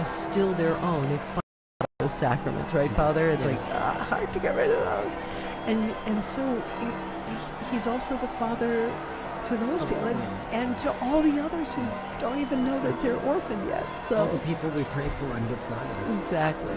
is still their own. It's funny about those sacraments, right, Father? It's like hard to get rid of those. And so he's also the father to those people and to all the others who don't even know that they're orphaned yet. So all the people we pray for on Good Fridays. Exactly.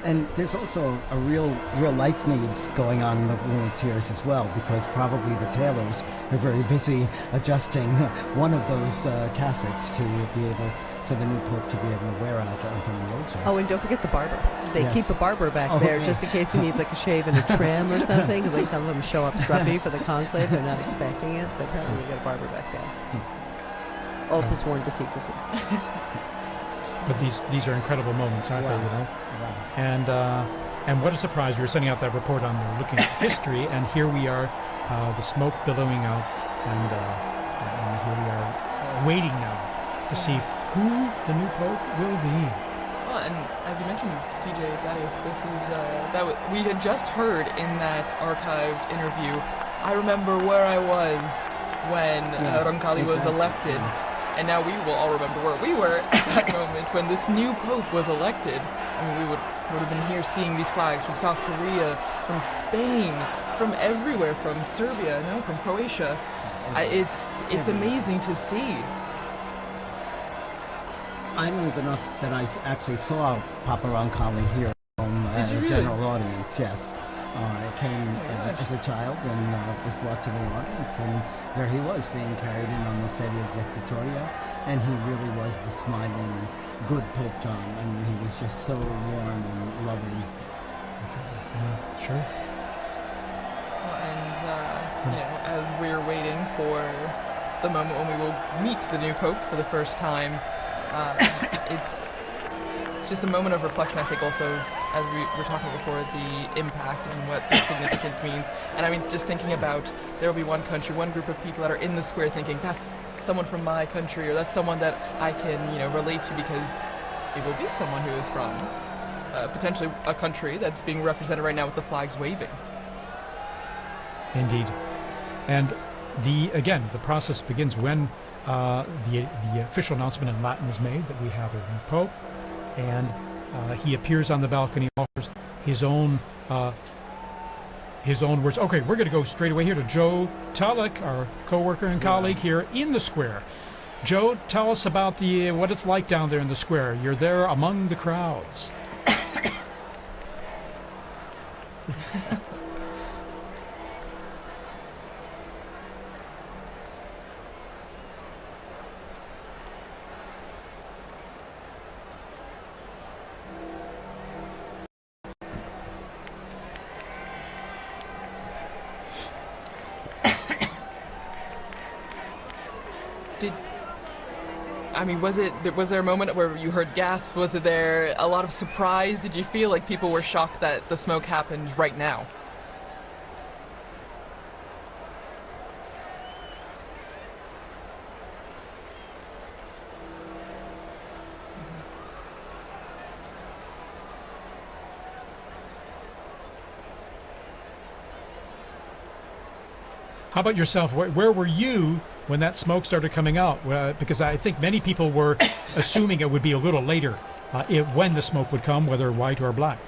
And there's also a real life need going on in the volunteers as well, because probably the tailors are very busy adjusting one of those cassocks to be able, for the new pope to be able to wear out onto the old one. Oh, and don't forget the barber. They keep a barber back there just in case he needs like a shave and a trim or something. Like some of them show up scruffy for the conclave, they're not expecting it, so apparently we got a barber back there. Also sworn to secrecy. But these are incredible moments, aren't they? You know. Wow. And what a surprise! We were sending out that report on looking at history, and here we are, the smoke billowing out, and here we are waiting now to see who the new pope will be. Well, and as you mentioned, TJ Thaddeus, this is we had just heard in that archived interview. I remember where I was when Roncalli was elected. And now we will all remember where we were at that moment when this new pope was elected. I mean, we would have been here seeing these flags from South Korea, from Spain, from everywhere, from Serbia, from Croatia. It's amazing to see. I'm old enough that I actually saw Papa Roncalli here at a general audience, yes. I came as a child and was brought to the audience, and there he was being carried in on the sedia gestatoria, and he really was the smiling, good Pope John. I mean, he was just so warm and loving. Sure. Well, and as we're waiting for the moment when we will meet the new Pope for the first time, it's just a moment of reflection, I think, also, as we were talking before, the impact and what the significance means. And I mean, just thinking about, there will be one country, one group of people that are in the square thinking, that's someone from my country, or that's someone that I can, relate to, because it will be someone who is from potentially a country that's being represented right now with the flags waving. Indeed. And again, the process begins when the official announcement in Latin is made that we have a new pope, and he appears on the balcony, offers his own words. Okay, we're going to go straight away here to Joe Tulloch, our co-worker and colleague here in the square. Joe, tell us about what it's like down there in the square. You're there among the crowds. Was there a moment where you heard gasps? Was there a lot of surprise? Did you feel like people were shocked that the smoke happened right now? How about yourself? Where were you when that smoke started coming out? Because I think many people were assuming it would be a little later when the smoke would come, whether white or black.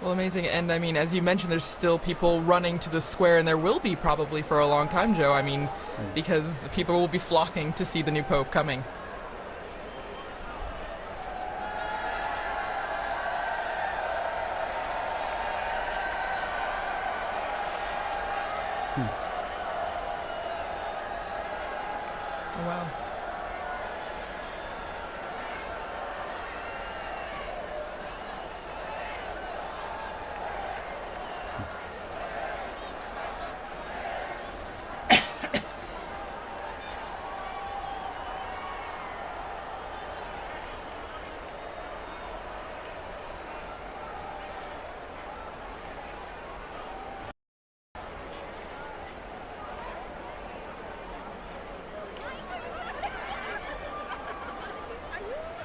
Well, amazing. And I mean, as you mentioned, there's still people running to the square, and there will be probably for a long time, Joe. I mean, because people will be flocking to see the new Pope coming. Oh, wow.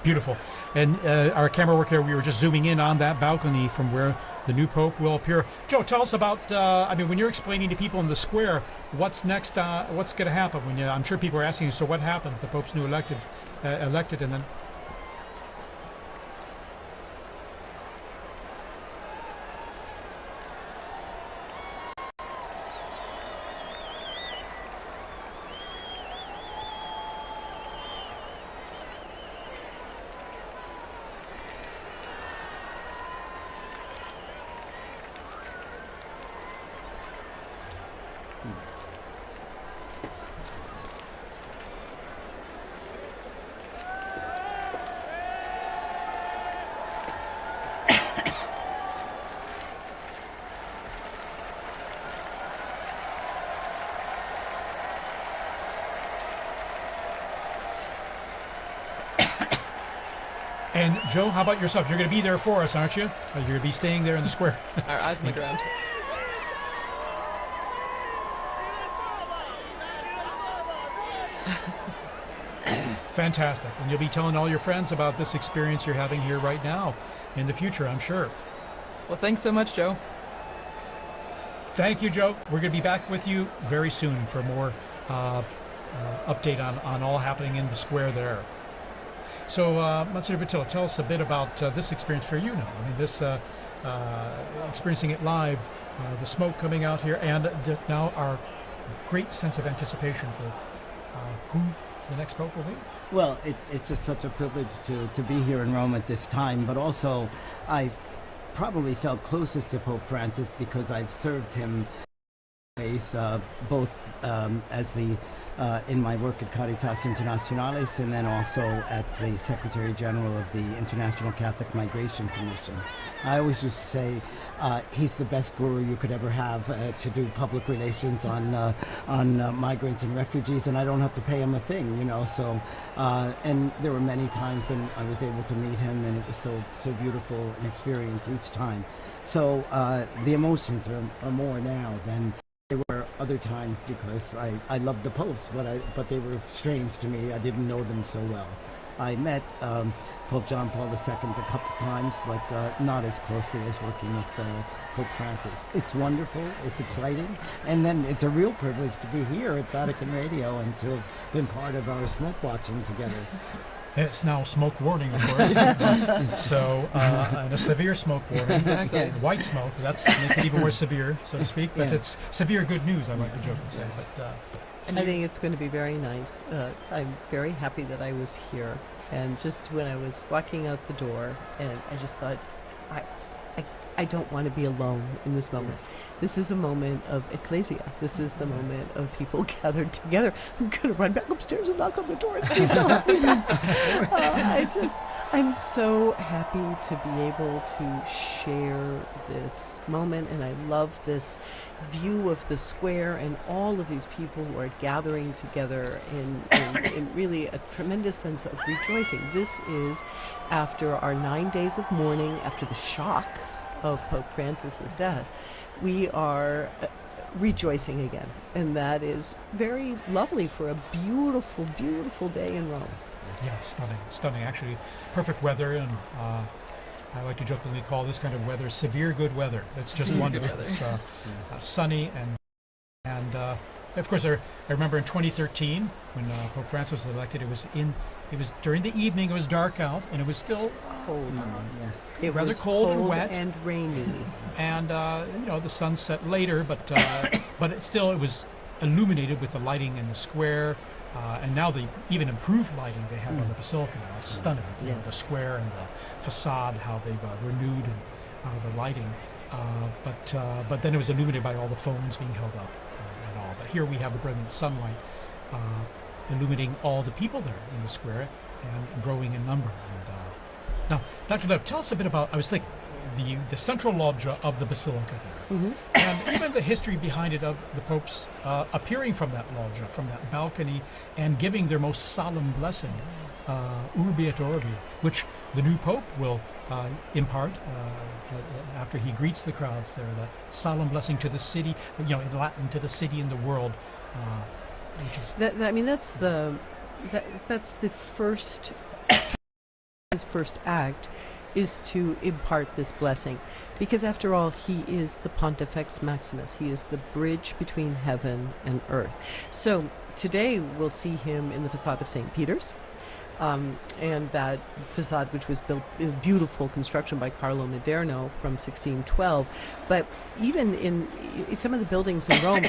Beautiful. And our camera work here, we were just zooming in on that balcony from where the new Pope will appear. Joe, tell us about, I mean, when you're explaining to people in the square, what's next, what's going to happen? When I'm sure people are asking you, so what happens? The Pope's new elected, and then... And Joe, how about yourself? You're going to be there for us, aren't you? You're going to be staying there in the square. Our eyes on the ground. Fantastic. And you'll be telling all your friends about this experience you're having here right now in the future, I'm sure. Well, thanks so much, Joe. Thank you, Joe. We're going to be back with you very soon for more update on all happening in the square there. So, Monsignor Vitilla, tell us a bit about this experience for you now. I mean, this experiencing it live, the smoke coming out here, and now our great sense of anticipation for who the next Pope will be. Well, it's just such a privilege to be here in Rome at this time, but also I probably felt closest to Pope Francis because I've served him both as the in my work at Caritas Internationalis and then also at the Secretary General of the International Catholic Migration Commission. I always used to say he's the best guru you could ever have to do public relations on migrants and refugees, and I don't have to pay him a thing, you know. So and there were many times when I was able to meet him, and it was so beautiful an experience each time. So the emotions are more now than there were other times because I loved the popes, but they were strange to me. I didn't know them so well. I met Pope John Paul II a couple times, but not as closely as working with Pope Francis. It's wonderful, it's exciting, and then it's a real privilege to be here at Vatican Radio and to have been part of our smoke watching together. It's now smoke warning, of course. So, and a severe smoke warning. Exactly. And white smoke, that makes it even more severe, so to speak. But it's severe good news, I like to joke and say. But, I think it's going to be very nice. I'm very happy that I was here. And just when I was walking out the door, and I just thought, I don't want to be alone in this moment. Yes. This is a moment of ecclesia. This is the moment of people gathered together. I'm going to run back upstairs and knock on the door and see if they'll let me in. I'm so happy to be able to share this moment, and I love this view of the square and all of these people who are gathering together in really a tremendous sense of rejoicing. This is after our 9 days of mourning, after the shock of Pope Francis's death. We are rejoicing again, and that is very lovely for a beautiful, beautiful day in Rome. yeah, stunning. Actually, perfect weather, and I like to jokingly call this kind of weather severe good weather. It's just wonderful. It's sunny and of course, I remember in 2013 when Pope Francis was elected. It was during the evening. It was dark out, and it was still Cold. Yes. It rather was cold and wet and rainy. And the sun set later, but it was illuminated with the lighting in the square, and now the even improved lighting they have on the basilica now. It's stunning. You know, the square and the facade, how they've renewed the lighting. But then it was illuminated by all the phones being held up and all. But here we have the brilliant sunlight illuminating all the people there in the square and growing in number. And now, Dr. Lev, tell us a bit about, I was thinking, the central loggia of the basilica there, and even the history behind it of the popes appearing from that loggia, from that balcony, and giving their most solemn blessing, Urbi et Orbi, which the new pope will impart after he greets the crowds there, that solemn blessing to the city, in Latin, to the city and the world. Which is That's the first his first act is to impart this blessing, because after all, he is the Pontifex Maximus. He is the bridge between heaven and earth. So today we'll see him in the facade of St. Peter's, and that facade, which was built in beautiful construction by Carlo Maderno from 1612. But even in some of the buildings in Rome,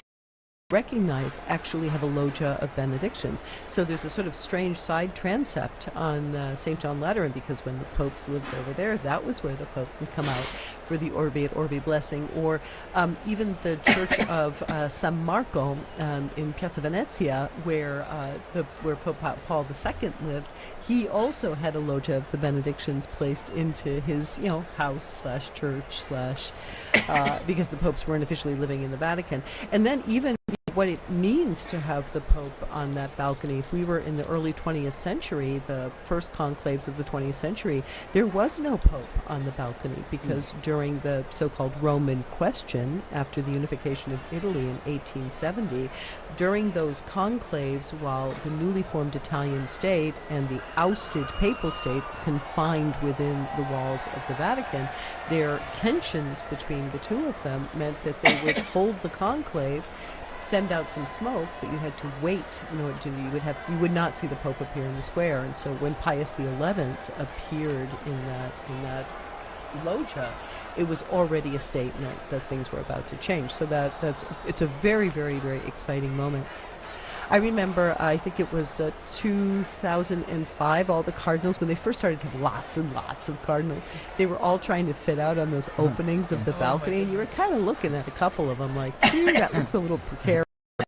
actually have a loggia of benedictions. So there's a sort of strange side transept on St. John Lateran, because when the popes lived over there, that was where the pope would come out for the Orbi et Orbi blessing. Or even the church of San Marco in Piazza Venezia, where Pope Paul II lived, he also had a loggia of the benedictions placed into his, house/church/ because the popes weren't officially living in the Vatican. And then even what it means to have the Pope on that balcony. If we were in the early 20th century, the first conclaves of the 20th century, there was no Pope on the balcony, because during the so-called Roman question, after the unification of Italy in 1870, during those conclaves, while the newly formed Italian state and the ousted papal state confined within the walls of the Vatican, their tensions between the two of them meant that they would hold the conclave, send out some smoke, but you had to wait in order to, you would not see the Pope appear in the square. And so when Pius XI appeared in that loggia, it was already a statement that things were about to change. So it's a very, very, very exciting moment. I remember, I think it was 2005, all the cardinals, when they first started to have lots and lots of cardinals, they were all trying to fit out on those openings of the balcony, and you were kind of looking at a couple of them like, that looks a little precarious.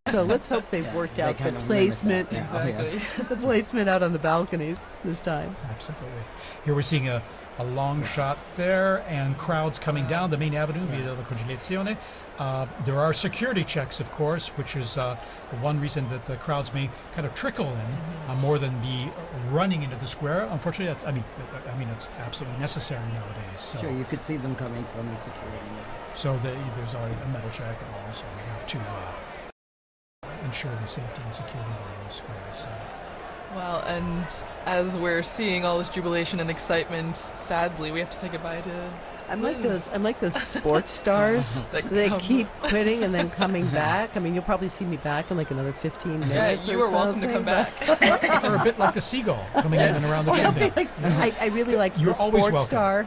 So let's hope they've worked out the placement, the placement out on the balconies this time. Absolutely. Here we're seeing a long shot there, and crowds coming down the main avenue, Via della Conciliazione. There are security checks, of course, which is one reason that the crowds may kind of trickle in more than be running into the square. Unfortunately, it's absolutely necessary nowadays. So. Sure, you could see them coming from the security. So there's already a metal check, and also we have to ensure the safety and security in the square. So. Well, and as we're seeing all this jubilation and excitement, sadly, we have to say goodbye to I'm like those sports stars that keep quitting and then coming back. I mean, you'll probably see me back in like another 15 minutes. Yeah, you are welcome to come back. Or a bit like the seagull coming in and around the chimney. I really like the sports star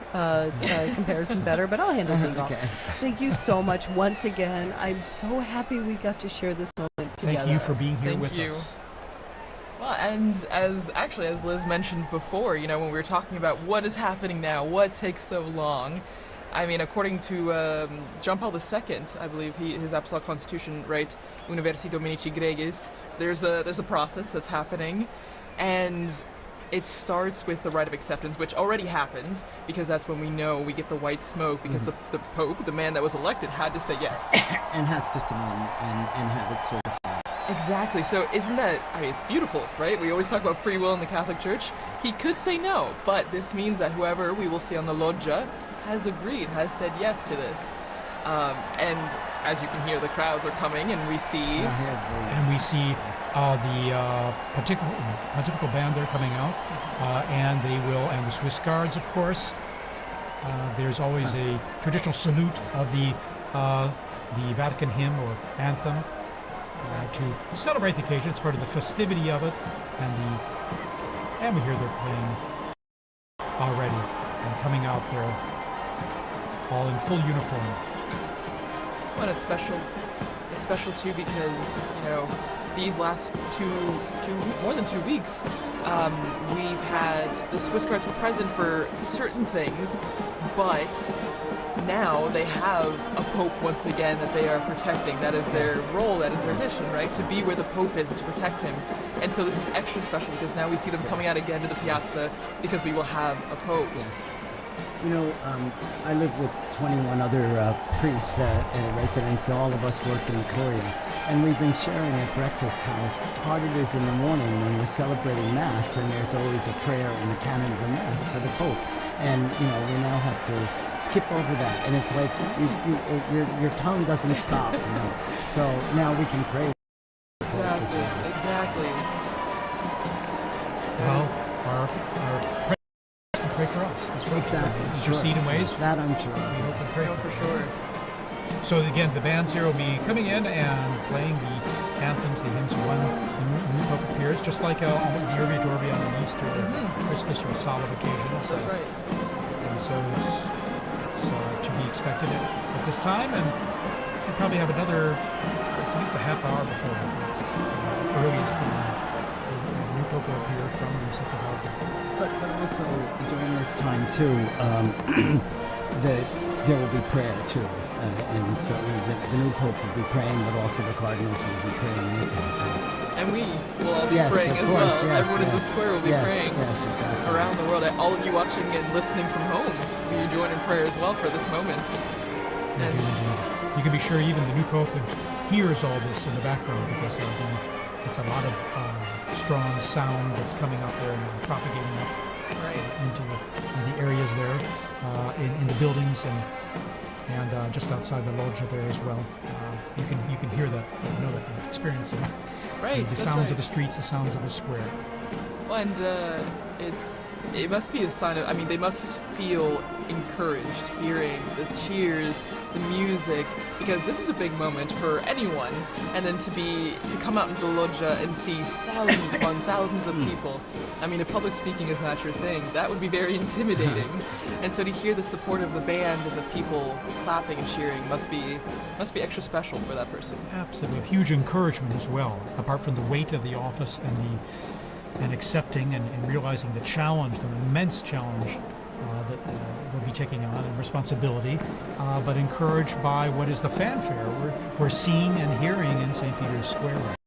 comparison better, but I'll handle seagull. Okay. Thank you so much once again. I'm so happy we got to share this moment together. Thank you for being here with us. Well, and as Liz mentioned before, when we were talking about what is happening now, what takes so long, I mean, according to John Paul II, I believe his Apostolic Constitution, right, Universi Dominici Gregis, there's a process that's happening, and it starts with the rite of acceptance, which already happened, because that's when we get the white smoke, because the Pope, the man that was elected, had to say yes. And has to sign and have it certified. Exactly. So isn't that, it's beautiful, right? We always talk about free will in the Catholic Church. He could say no, but this means that whoever we will see on the loggia has agreed, has said yes to this. And as you can hear, the crowds are coming, and we see... the pontifical band there coming out, and the Swiss Guards, of course. There's always a traditional salute of the Vatican hymn or anthem. To celebrate the occasion. It's part of the festivity of it, and we hear they're playing already and coming out there all in full uniform. Well, it's special. It's special too because these last more than 2 weeks, we've had the Swiss Guards were present for certain things, but now they have a Pope once again that they are protecting. That is their role, that is their mission, right? To be where the Pope is, to protect him. And so this is extra special because now we see them coming out again to the piazza because we will have a Pope. Yes. I live with 21 other priests and residents. All of us work in Korea. And we've been sharing at breakfast how hard it is in the morning when we're celebrating Mass, and there's always a prayer in the canon of the Mass for the Pope. And, we now have to skip over that. And it's like your tongue doesn't stop, So now we can pray. Exactly. Well, our for us as well. Exactly. Intercede in ways. That I'm sure. We hope and pray No, for sure. So again, the bands here will be coming in and playing the anthems, the hymns when the new Pope appears, just like the Urbi et Orbi on an Easter, Christmas, or solemn occasions. That's right. And so it's to be expected at this time, and we'll probably have another, it's at least a half hour before earliest the new Pope will appear from the second altar. But also during this time too, there will be prayer too, and certainly the new Pope will be praying, but also the cardinals will be praying with him too. And we will all be Yes, praying of as course, well. yes, Everyone in the yes. square will be Yes, praying yes, exactly. around the world. All of you watching and listening from home, will you join in prayer as well for this moment? And You can be sure even the new Pope hears all this in the background, because it's a lot of strong sound that's coming up there and propagating up into the areas there, in the buildings and just outside the loggia there as well. You can hear that, know that, and experience it. Right. The sounds of the streets, the sounds of the square. Well, and it must be a sign of, I mean, they must feel encouraged hearing the cheers, the music, because this is a big moment for anyone, and then to come out into the loggia and see thousands upon thousands of people. I mean, if public speaking is not your thing, that would be very intimidating. And so to hear the support of the band and the people clapping and cheering must be extra special for that person. Absolutely, a huge encouragement as well, apart from the weight of the office and accepting and realizing the challenge, the immense challenge that we'll be taking on, and responsibility, but encouraged by what is the fanfare we're seeing and hearing in St. Peter's Square.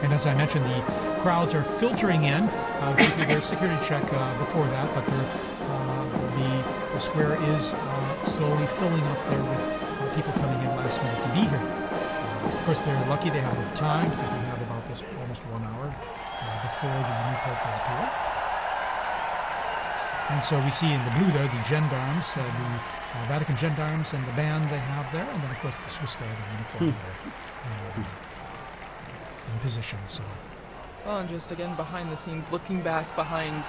And as I mentioned, the crowds are filtering in. Briefly, there's a security check before that, but the square is slowly filling up there with people coming in last minute to be here. Of course, they're lucky they have time, because we have about this almost 1 hour before the new Pope will appear. And so we see in the blue there the gendarmes, the Vatican gendarmes, and the band they have there, and then of course the Swiss Guard in uniform there in position. So. Well, and just again behind the scenes, looking back behind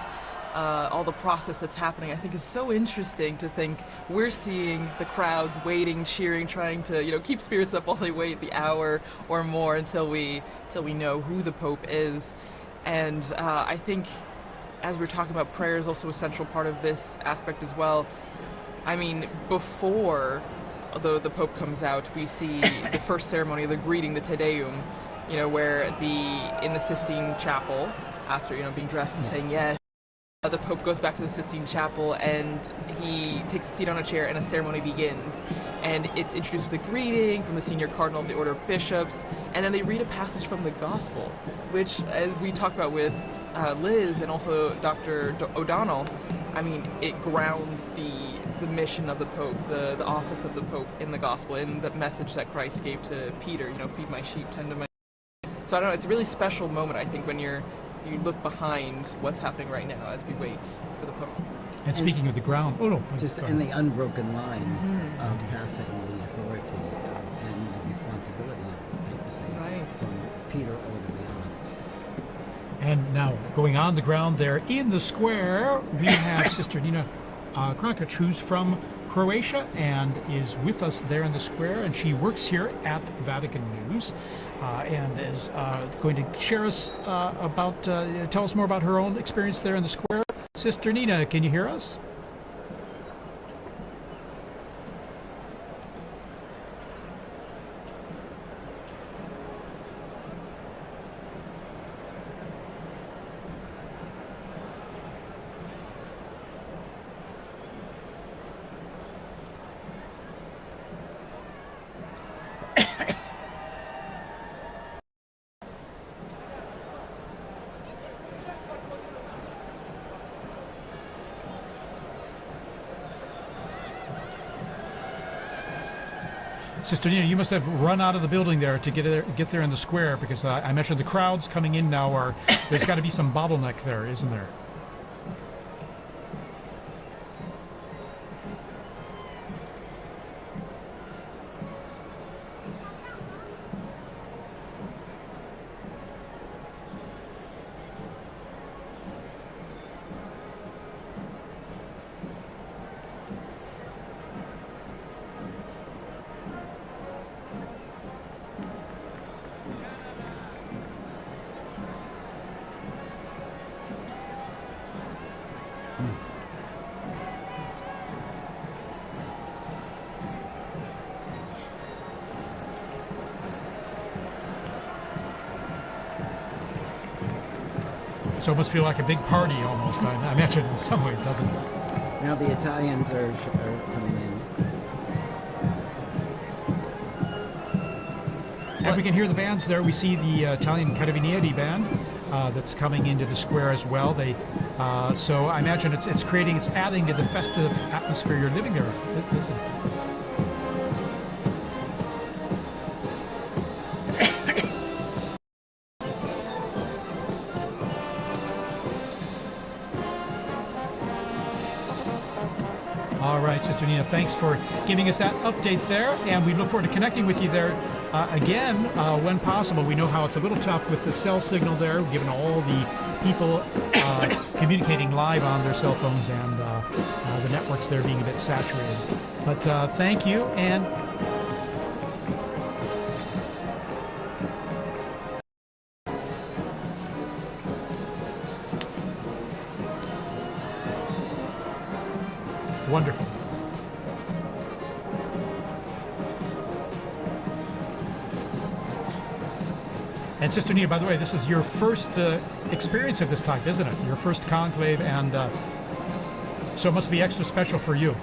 all the process that's happening, I think is so interesting to think we're seeing the crowds waiting, cheering, trying to keep spirits up while they wait the hour or more until we know who the Pope is. And I think, as we're talking about, prayer is also a central part of this aspect as well. I mean, before the Pope comes out, we see the first ceremony, the greeting, the Te Deum, where in the Sistine Chapel, after being dressed and saying yes, the Pope goes back to the Sistine Chapel and he takes a seat on a chair and a ceremony begins. And it's introduced with a greeting from the senior cardinal of the Order of Bishops, and then they read a passage from the Gospel, which, as we talked about with Liz and also Dr. O'Donnell, I mean, it grounds the mission of the Pope, the office of the Pope in the Gospel, in the message that Christ gave to Peter, feed my sheep, tend to my sheep. So I don't know, it's a really special moment, I think, when you look behind what's happening right now as we wait for the Pope. And speaking of the ground, just in the unbroken line of passing the authority and the responsibility of the papacy from Peter all the way on. And now, going on the ground there in the square, we have Sister Nina Krankic, who's from Croatia and is with us there in the square, and she works here at Vatican News and is going to share us tell us more about her own experience there in the square. Sister Nina, can you hear us? Sister Nina, you must have run out of the building there to get there in the square, because I mentioned the crowds coming in now there's got to be some bottleneck there, isn't there? So it must feel like a big party almost, I imagine, in some ways, doesn't it? Now the Italians are coming in. And we can hear the bands there. We see the Italian Carabinieri band that's coming into the square as well. So I imagine it's adding to the festive atmosphere you're living there. Listen. All right, Sister Nina, thanks for giving us that update there, and we look forward to connecting with you there again when possible. We know how it's a little tough with the cell signal there, given all the people communicating live on their cell phones and the networks there being a bit saturated. But thank you, and wonderful. And Sister Nina, by the way, this is your first experience of this type, isn't it? Your first conclave, and so it must be extra special for you.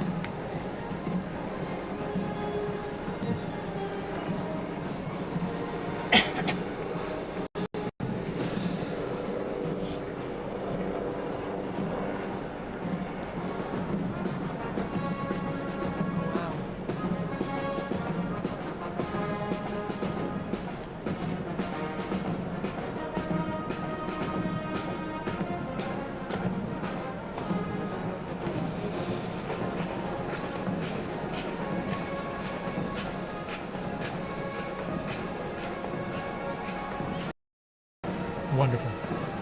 Wonderful.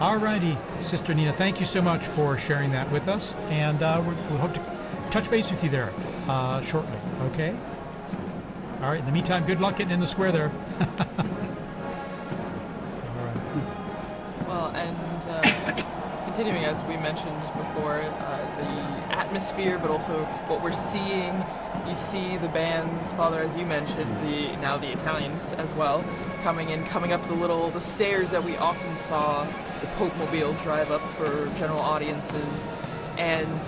All righty, Sister Nina, thank you so much for sharing that with us, and we'll hope to touch base with you there shortly, okay? All right, in the meantime, good luck getting in the square there. All right. Well, and continuing, as we mentioned before, the atmosphere, but also what we're seeing. You see the bands, Father, as you mentioned, now the Italians as well, coming up the stairs that we often saw the Pope Mobile drive up for general audiences. And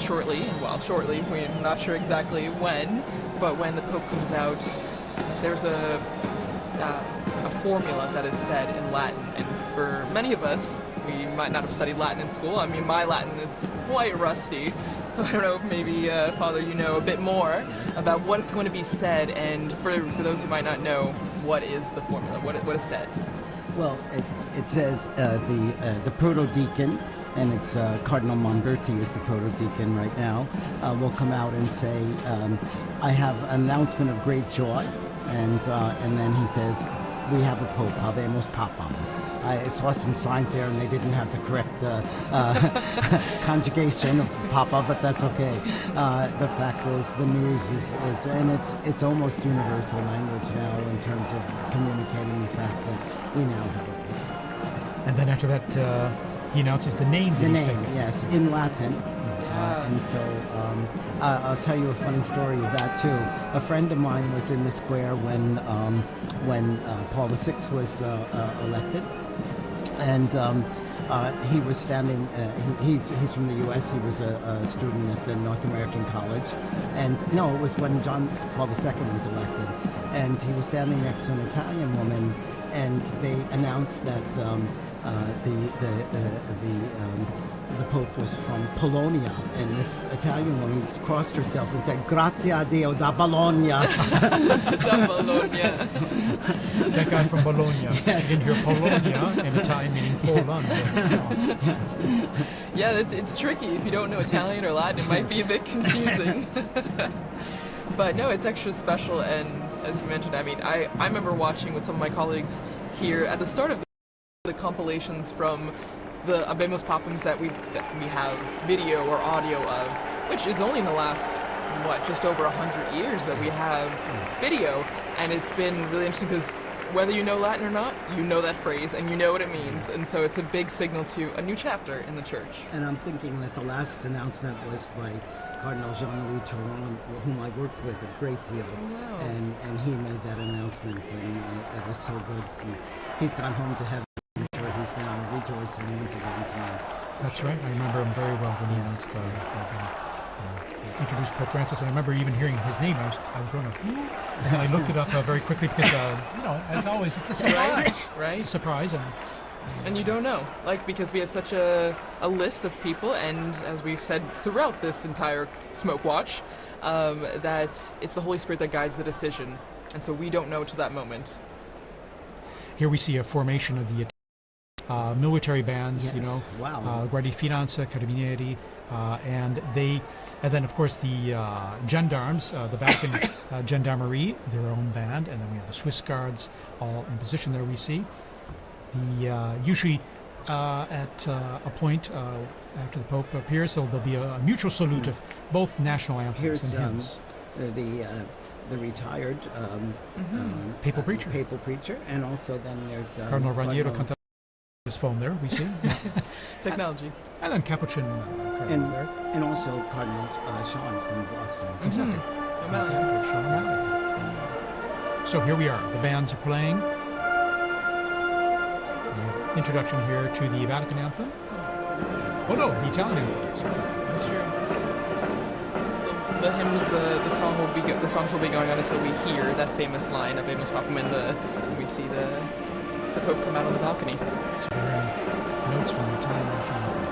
shortly, we're not sure exactly when, but when the Pope comes out, there's a formula that is said in Latin. And for many of us, we might not have studied Latin in school. I mean, my Latin is quite rusty. So I don't know if maybe, Father, you know a bit more about what's going to be said, and for those who might not know, what is the formula? What is said? Well, it says the proto-deacon, and it's Cardinal Monberti is the proto-deacon right now, will come out and say, I have an announcement of great joy, and then he says, we have a Pope, habemus papam. I saw some signs there, and they didn't have the correct conjugation of papa, but that's okay. The fact is, the news is and it's almost universal language now in terms of communicating the fact that we now have a Pope. And then after that, he announces the name. The name, yes, in Latin. And so I'll tell you a funny story of that too. A friend of mine was in the square when Paul VI was elected, and he was standing. He's from the U.S. He was a student at the North American College, and no, it was when Paul II was elected, and he was standing next to an Italian woman, and they announced that the Pope was from Polonia, and this Italian woman crossed herself and said, "Grazie a Dio da Bologna." Da Bologna. That guy from Bologna. You can hear Polonia in Italian meaning Poland. Yeah, it's tricky. If you don't know Italian or Latin, it might be a bit confusing. But no, it's extra special, and as you mentioned, I mean, I remember watching with some of my colleagues here at the start of the compilations from the Habemus Papams that we have video or audio of, which is only in the last, just over 100 years that we have video, and it's been really interesting because whether you know Latin or not, you know that phrase and you know what it means, and so it's a big signal to a new chapter in the church. And I'm thinking that the last announcement was by Cardinal Jean-Louis Touron, whom I worked with a great deal, and he made that announcement, and it was so good. And he's gone home to heaven. I'm sure he's they are rejoicing once again tonight. That's right. I remember him very well when he announced introduced Pope Francis. And I remember even hearing his name. I was going, who? And then I looked it up very quickly because, as always, it's a surprise. Right. It's a surprise. And you don't know, because we have such a list of people, and as we've said throughout this entire Smoke Watch, that it's the Holy Spirit that guides the decision. And so we don't know to that moment. Here we see a formation of the military bands, Wow. Guardia di Finanza, Carabinieri, and then of course the gendarmes, the Vatican Gendarmerie, their own band, and then we have the Swiss Guards all in position there. We see the usually at a point after the Pope appears, so there'll be a mutual salute of both national anthems and hymns. The retired papal preacher, and also then there's Cardinal Raniero Canta his phone there, we see. Technology. And then Capuchin and there. And also Cardinal Sean from Boston. Exactly. Sean O'Malley. So here we are. The bands are playing. Introduction here to the Vatican anthem. Oh no, the Italian anthem. Sorry. That's true. The hymns, the songs will be going on until we hear that famous line of Habemus Papam when we see the Pope come out on the balcony. So we're hearing notes from the Italian national anthem.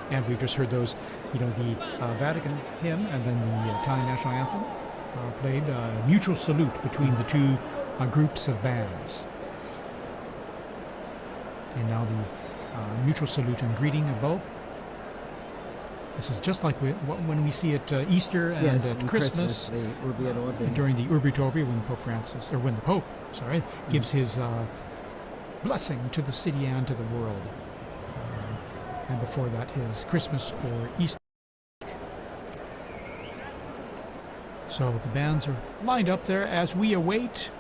And we've just heard those, the Vatican hymn and then the Italian national anthem played. Mutual salute between the two groups of bands. And now the mutual salute and greeting of both. This is just like when we see at Easter and at Christmas, the Urbi et Orbi. During the Urbi et Orbi, when the Pope gives his blessing to the city and to the world. And before that, his Christmas or Easter. So the bands are lined up there as we await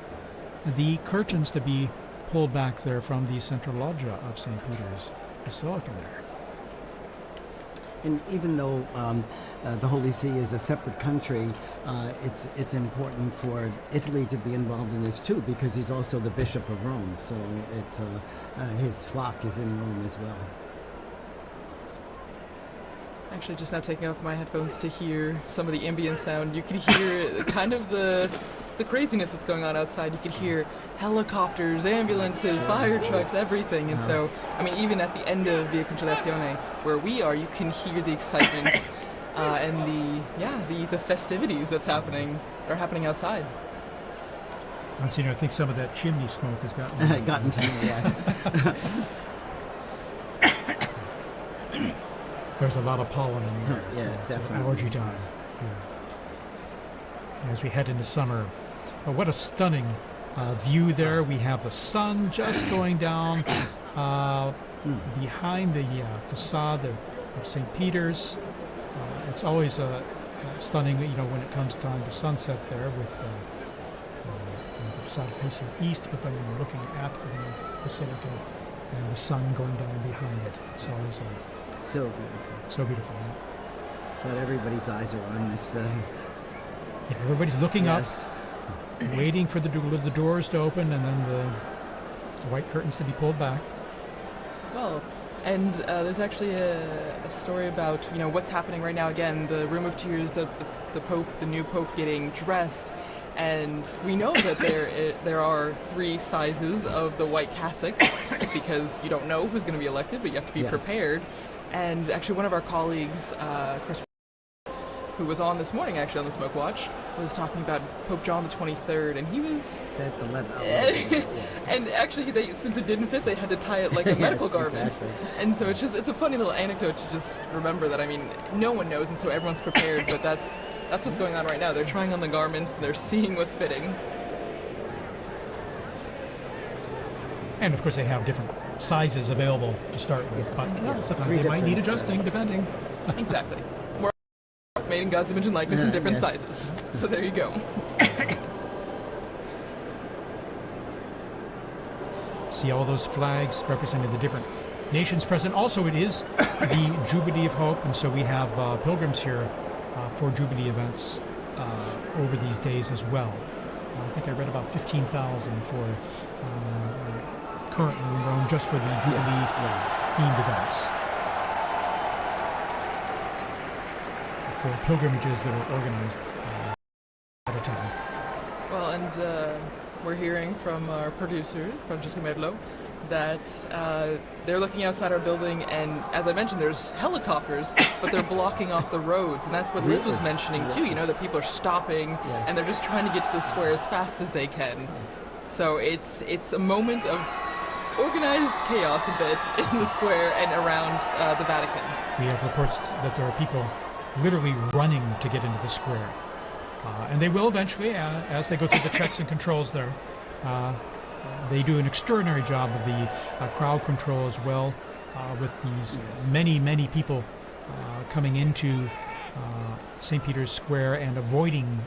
the curtains to be pulled back there from the central loggia of St. Peter's Basilica there. And even though the Holy See is a separate country, it's important for Italy to be involved in this too, because he's also the Bishop of Rome. So it's his flock is in Rome as well. Actually, just now taking off my headphones to hear some of the ambient sound, you could hear kind of the craziness that's going on outside. You could hear helicopters, ambulances, fire trucks, everything. And so, even at the end of Via Conciliazione, where we are, you can hear the excitement and the festivities are happening outside. Monsignor, I think some of that chimney smoke has gotten to me, yes. There's a lot of pollen in the air. Yeah, definitely. Allergy time. Yeah. As we head into summer. What a stunning view there. We have the sun just going down behind the facade of St. Peter's. It's always stunning, when it comes time to sunset there with the facade facing east, but then when you're looking at the Basilica and the sun going down behind it, it's always so beautiful. So beautiful. Yeah. But everybody's eyes are on this. Yeah, everybody's looking yes. up, waiting for the doors to open and then the white curtains to be pulled back. Well, and there's actually a story about what's happening right now. Again, the Room of Tears, the Pope, the new Pope getting dressed, and we know that there are 3 sizes of the white cassocks because you don't know who's going to be elected, but you have to be prepared. And actually, one of our colleagues, Chris, who was on this morning actually on the Smoke Watch, was talking about Pope John the 23rd, and he was. That's 11. And actually, since it didn't fit, they had to tie it like a medical garment. Exactly. And so it's a funny little anecdote to just remember that. I mean, no one knows, and so everyone's prepared. But that's what's going on right now. They're trying on the garments, and they're seeing what's fitting. And of course, they have different sizes available to start with. But sometimes they might need adjusting, depending. Exactly. More made in God's image and likeness in different sizes. So there you go. See all those flags representing the different nations present. Also, it is the Jubilee of Hope, and so we have pilgrims here for Jubilee events over these days as well. I think I read about 15,000 for currently in Rome just for the Jubilee themed events. For pilgrimages that are organized at a time. Well, and we're hearing from our producer, Francesca Merlo, that they're looking outside our building, and as I mentioned, there's helicopters, but they're blocking off the roads, and that's what Liz was mentioning too, that people are stopping, and they're just trying to get to the square as fast as they can. So it's a moment of organized chaos a bit in the square and around the Vatican. We have reports that there are people literally running to get into the square. And they will eventually, as they go through the checks and controls there. They do an extraordinary job of the crowd control as well, with these many people coming into St. Peter's Square and avoiding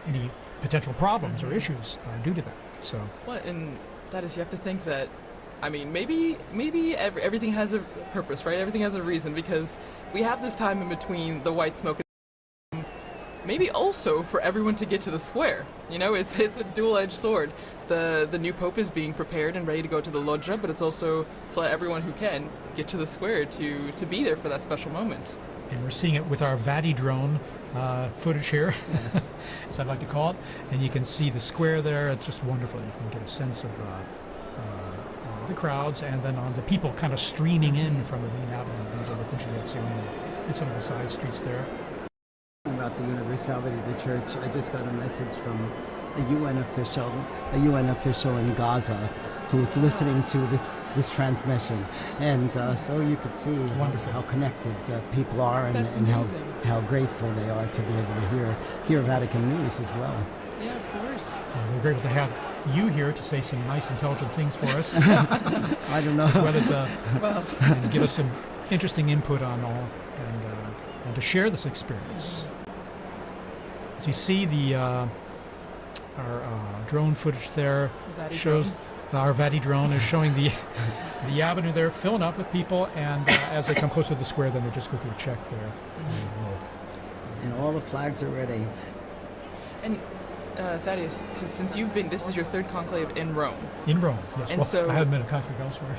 any potential problems or issues due to that. So. Well, and that is, you have to think that, I mean, maybe everything has a purpose, right? Everything has a reason, because we have this time in between the white smoke. Maybe also for everyone to get to the square. It's a dual-edged sword. The new Pope is being prepared and ready to go to the loggia, but it's also to let everyone who can get to the square to be there for that special moment. And we're seeing it with our Vati drone footage here, as I'd like to call it. And you can see the square there. It's just wonderful. You can get a sense of the crowds, and then on the people kind of streaming in from the main avenue and some of the side streets there. About the universality of the church, I just got a message from a UN official in Gaza who's listening to this transmission, and so you could see how connected people are, and how grateful they are to be able to hear Vatican news as well. Yeah, of course. We're grateful to have you here to say some nice, intelligent things for us. I don't know. As well as and give us some interesting input on all, and to share this experience. As you see, our drone footage there shows our Vati drone is showing the avenue there filling up with people, and as they come closer to the square, then they just go through a check there. And all the flags are ready. And Thaddeus, since you've been, this is your third conclave in Rome. In Rome, yes. And well, so I haven't been a conclave elsewhere.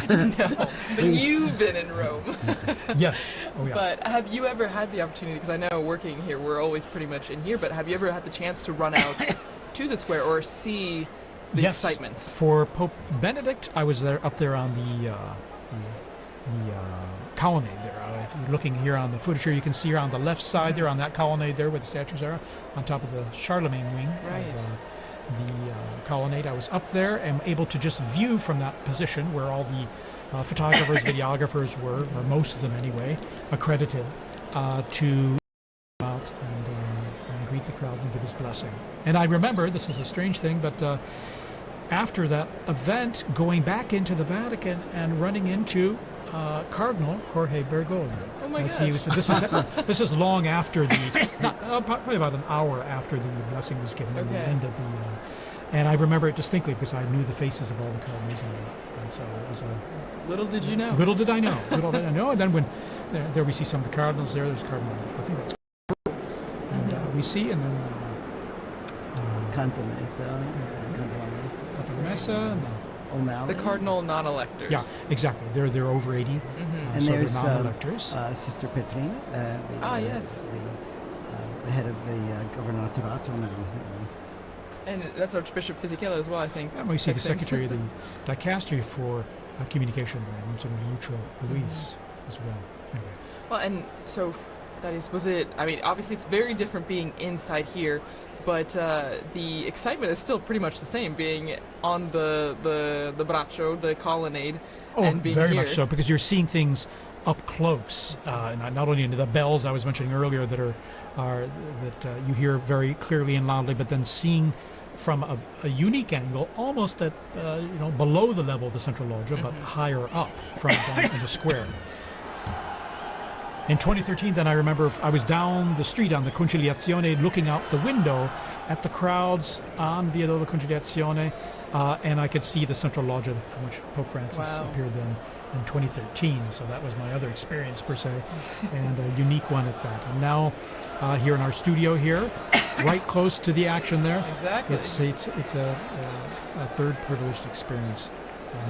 No, but you've been in Rome. Yes. Oh, yeah. But have you ever had the opportunity, because I know working here, we're always pretty much in here, but have you ever had the chance to run out to the square or see the excitement? For Pope Benedict, I was up there on the colonnade there. If you're looking here on the footage here, you can see here on the left side there on that colonnade there where the statues are, on top of the Charlemagne wing of the colonnade. I was up there and able to just view from that position where all the photographers, videographers were, or most of them anyway, accredited to out and greet the crowds and give his blessing. And I remember, this is a strange thing, but after that event, going back into the Vatican and running into Cardinal Jorge Bergoglio. Oh my gosh. This is long after probably about an hour after the blessing was given at the end of And I remember it distinctly because I knew the faces of all the cardinals, and so it was a... Little did you know. Little did I know. Little did I know. And then when there we see some of the cardinals there, there's Cardinal, I think that's... And we see, and then... Cantamessa, and then O'Malley. The cardinal non-electors. yeah, exactly. They're over 80, And so there's they're non-electors. Sister Petrina, Yes. the head of the Governaturato now. And that's Archbishop Fisichella as well, I think. And we see the texting. secretary of the dicastery for communication, Monsignor Lucio Luis, as well. Anyway. Well, and so that is, was it? I mean, obviously it's very different being inside here, but the excitement is still pretty much the same, being on the braccio, the colonnade, and being very here. much so, because you're seeing things up close, and not only into the bells I was mentioning earlier that you hear very clearly and loudly, but then seeing from a unique angle, almost at below the level of the central loggia, but higher up from down in the square. In 2013, then I remember I was down the street on the Conciliazione looking out the window at the crowds on Via della Conciliazione, and I could see the central loggia from which Pope Francis appeared then in 2013. So that was my other experience, per se, and a unique one at that. And now here in our studio here, right close to the action there. Exactly. It's a third privileged experience.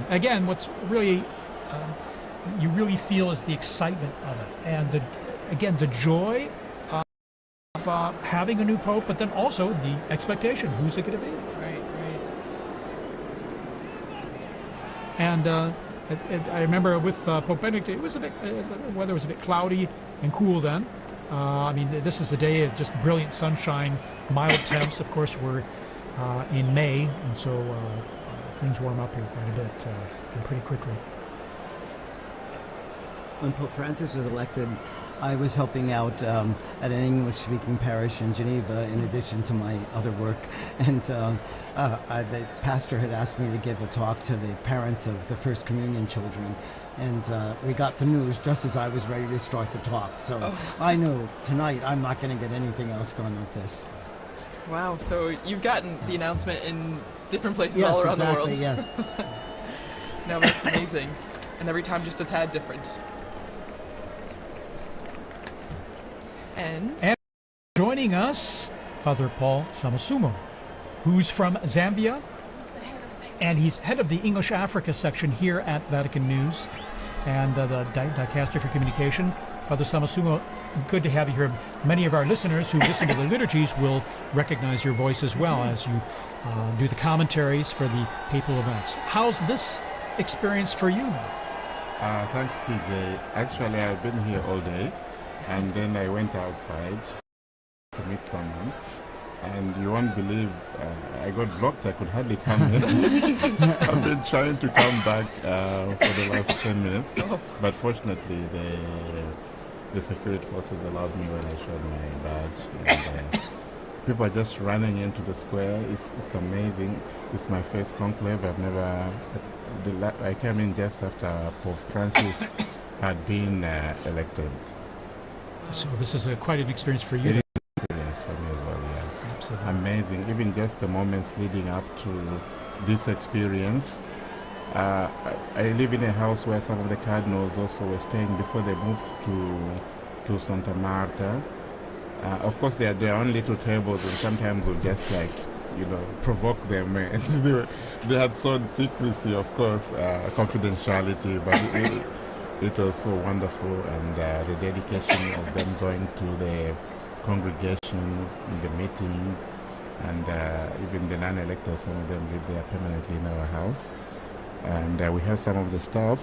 Again, what's really... you really feel is the excitement of it, and the joy of having a new pope, but then also the expectation, who's it going to be? Right. And I remember with Pope Benedict, it was a bit, the weather was a bit cloudy and cool then. I mean, this is a day of just brilliant sunshine, mild temps. Of course, we're in May, and so things warm up here quite a bit and pretty quickly. When Pope Francis was elected, I was helping out at an English-speaking parish in Geneva, in addition to my other work. And the pastor had asked me to give a talk to the parents of the First Communion children. And we got the news just as I was ready to start the talk. So I knew tonight I'm not going to get anything else done with this. Wow, so you've gotten the announcement in different places all around the world. Yes. No, that's amazing. And every time just a tad different. And joining us, Father Paul Samasumo, who's from Zambia, and he's head of the English Africa section here at Vatican News and the Dicastery for Communication. Father Samasumo, good to have you here. Many of our listeners who listen to the liturgies will recognize your voice as well as you do the commentaries for the papal events. How's this experience for you now? Thanks, TJ. Actually, I've been here all day. And then I went outside to meet someone, and you won't believe I got blocked. I could hardly come in. I've been trying to come back for the last 10 minutes, but fortunately the security forces allowed me when I showed my badge. And, people are just running into the square. It's amazing. It's my first conclave. I've never... I came in just after Pope Francis had been elected. So this is quite an experience for you. It is an experience for me as well, yeah. Absolutely. Amazing. Even just the moments leading up to this experience. I live in a house where some of the cardinals also were staying before they moved to Santa Marta. Of course, they are their own little tables, and sometimes we'll just provoke them. They had shown secrecy, of course, confidentiality, but it was so wonderful, and the dedication of them going to the congregations, the meetings, and even the non-electors, some of them live there permanently in our house. And we have some of the staff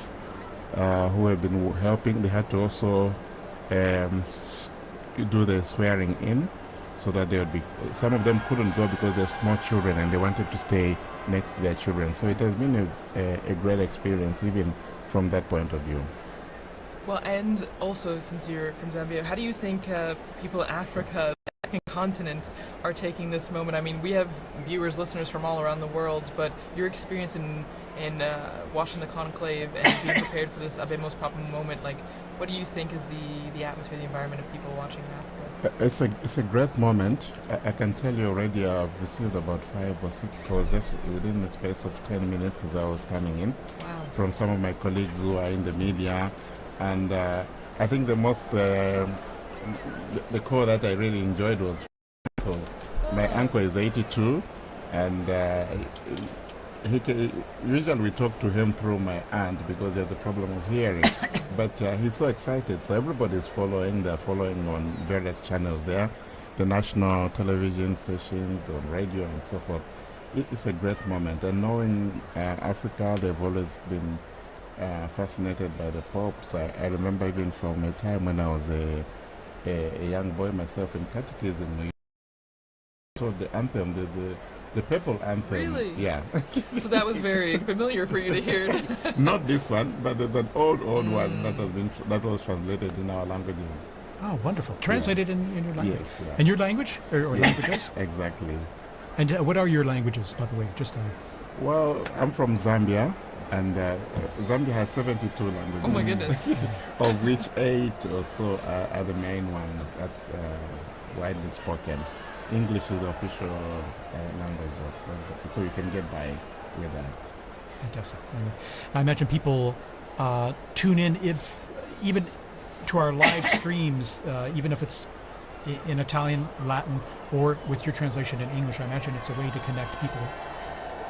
who have been helping. They had to also do the swearing in, so that they would be... Some of them couldn't go because they're small children and they wanted to stay next to their children. So it has been a great experience, even from that point of view. Well, and also, since you're from Zambia, how do you think people in Africa continent are taking this moment. I mean, we have viewers, listeners from all around the world, but your experience in watching the conclave and being prepared for this Abemos Papa moment, like, what do you think is the atmosphere, the environment of people watching in Africa? It's a great moment. I can tell you already I've received about 5 or 6 calls just within the space of 10 minutes as I was coming in. Wow. From some of my colleagues who are in the media. And I think the most, the call that I really enjoyed was my uncle is 82, and usually we talk to him through my aunt because there's a problem of hearing. But he's so excited, so everybody's following. They're following on various channels there, the national television stations, on radio and so forth. It's a great moment, and knowing Africa, they've always been fascinated by the popes. I remember even from a time when I was a young boy myself in catechism, the anthem, the papal anthem. Really? Yeah. So that was very familiar for you to hear. Not this one, but there's an old one that was translated in our languages. Oh, wonderful. Translated in your language? Yes. Yeah. In your language? Or Yes, languages? exactly. And what are your languages, by the way? Just Well, I'm from Zambia, and Zambia has 72 languages. Oh my goodness. Of which 8 or so are the main ones that's widely spoken. English is the official language, so you can get by with that. Fantastic. I imagine people tune in even to our live streams, even if it's in Italian, Latin, or with your translation in English. I imagine it's a way to connect people.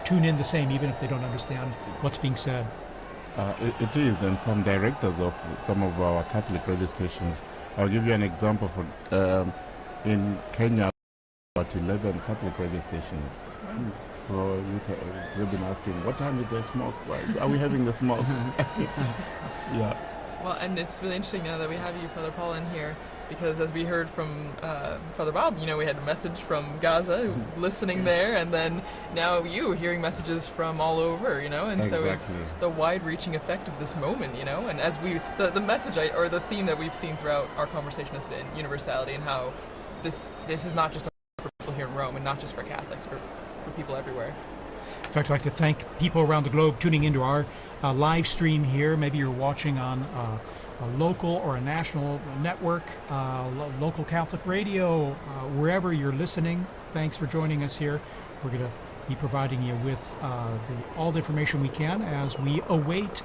Tune in the same, even if they don't understand what's being said. It is, and some directors of some of our Catholic radio stations. I'll give you an example. In Kenya, about 11 Catholic radio stations. So they've been asking, what time is the smoke? Why are we having the smoke? Yeah. Well, and it's really interesting now that we have you, Father Paul, in here, because as we heard from Father Bob, we had a message from Gaza, listening there, and then now you hearing messages from all over, and so Exactly. it's the wide-reaching effect of this moment, and as the message or the theme that we've seen throughout our conversation has been universality, and how this is not just for people here in Rome, and not just for Catholics, for people everywhere. In fact, I'd like to thank people around the globe tuning into our live stream here. Maybe you're watching on a local or a national network, local Catholic radio, wherever you're listening. Thanks for joining us here. We're going to be providing you with all the information we can as we await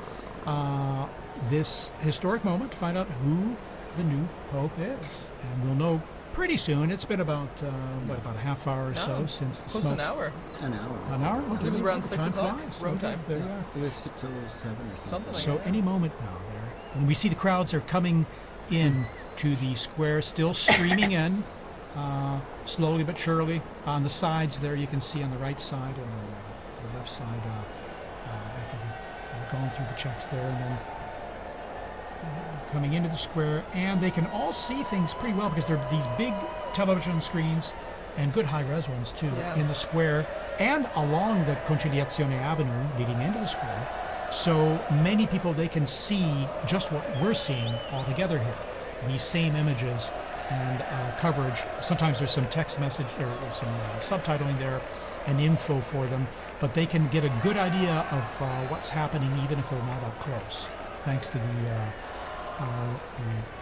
this historic moment to find out who the new Pope is. And we'll know pretty soon. It's been about about a half hour or so since the close smoke. to an hour. An hour. An hour? Okay. It was around 6 Time o'clock, flies. Rome Okay, time. there you are. It was 6:07 or something. like So that. any moment now there. And we see the crowds are coming in to the square, still streaming in, slowly but surely. On the sides there, you can see on the right side and the left side, going through the checks there, and then coming into the square, and they can all see things pretty well because there are these big television screens and good high-res ones too in the square and along the Conciliazione Avenue leading into the square. So many people, they can see just what we're seeing all together here. These same images and coverage. Sometimes there's some text message or some subtitling there and info for them, but they can get a good idea of what's happening even if they're not up close, thanks to the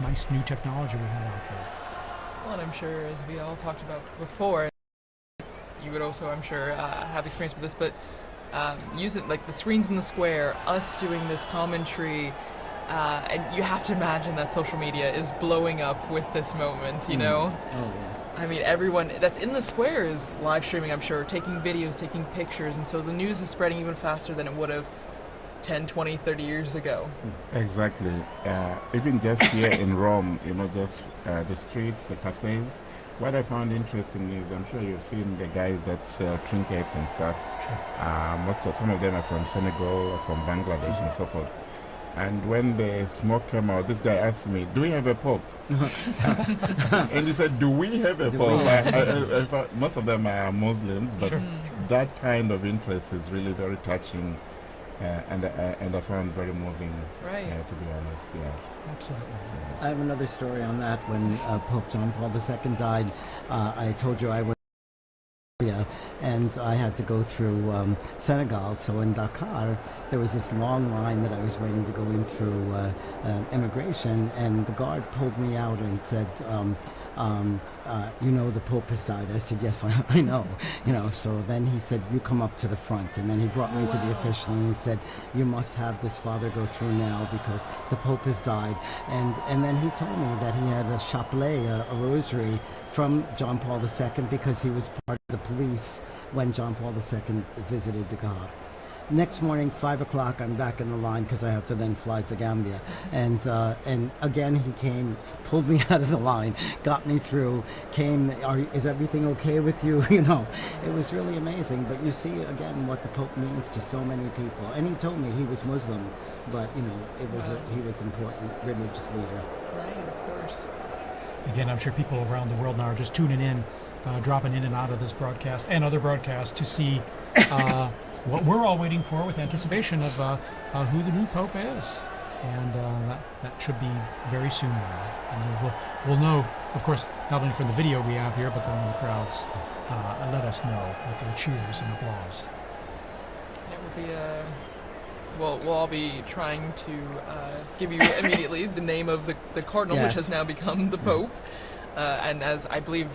nice new technology we have out there. Well, and I'm sure, as we all talked about before, you would also, I'm sure, have experience with this, but use it like the screens in the square, us doing this commentary, and you have to imagine that social media is blowing up with this moment, you know? Oh, yes. I mean, everyone that's in the square is live streaming, I'm sure, taking videos, taking pictures, and so the news is spreading even faster than it would have 10, 20, 30 years ago. Exactly. Even just here in Rome, just the streets, the cafes. What I found interesting is, I'm sure you've seen the guys that sell trinkets and stuff. Some of them are from Senegal or from Bangladesh and so forth. And when the smoke came out, this guy asked me, "Do we have a pope?" And he said, "Do we have a pope?" I thought most of them are Muslims, but that kind of interest is really very touching. and I found very moving. Right. To be honest, yeah. Absolutely. I have another story on that. When Pope John Paul II died, I told you I was and I had to go through Senegal. So in Dakar, there was this long line that I was waiting to go in through immigration, and the guard pulled me out and said, "You know, the Pope has died." I said, "Yes, I know." You know. So then he said, "You come up to the front," and then he brought me to the official, and he said, "You must have this father go through now because the Pope has died." And then he told me that he had a chapelet, a rosary from John Paul II because he was part of the police when John Paul II visited Dakar. Next morning, 5 o'clock, I'm back in the line because I have to then fly to Gambia. And again, he came, pulled me out of the line, got me through, came, is everything okay with you? You know, it was really amazing. But you see, again, what the Pope means to so many people. And he told me he was Muslim, but, you know, it was he was an important religious leader. Right, of course. Again, I'm sure people around the world now are just tuning in, dropping in and out of this broadcast and other broadcasts to see what we're all waiting for with anticipation of who the new Pope is. And that should be very soon now. And we'll know, of course, not only from the video we have here, but then the crowds let us know with their cheers and applause. It will be we'll all be trying to give you immediately the name of the cardinal, Yes. which has now become the Pope. And as I believe,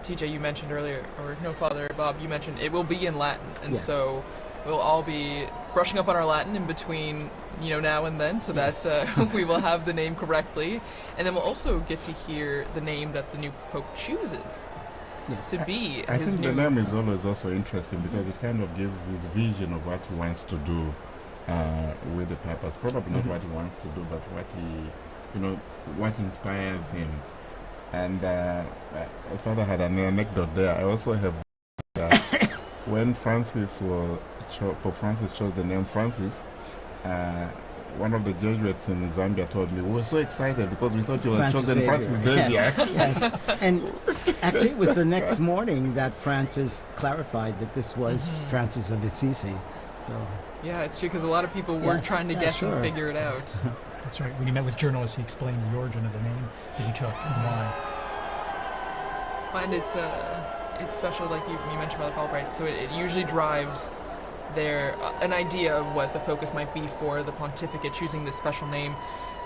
TJ, you mentioned earlier, or no, Father Bob, you mentioned, it will be in Latin. And Yes. so we'll all be brushing up on our Latin in between, now and then, so that we will have the name correctly. And then we'll also get to hear the name that the new Pope chooses to be I his think new... the name is always also interesting because it kind of gives this vision of what he wants to do with the purpose. Probably not what he wants to do, but what what inspires him. And Father had an anecdote there. I also have when Pope Francis chose the name Francis, one of the Jesuits in Zambia told me, we were so excited because we thought he was chosen Francis Xavier. Yes. And actually it was the next morning that Francis clarified that this was Francis of Assisi. So Yeah, it's true, because a lot of people were trying to guess and figure it out. That's right. When he met with journalists, he explained the origin of the name that he took and why. And it's special, like you mentioned, Father Paul, right? So it usually drives an idea of what the focus might be for the pontificate, choosing this special name.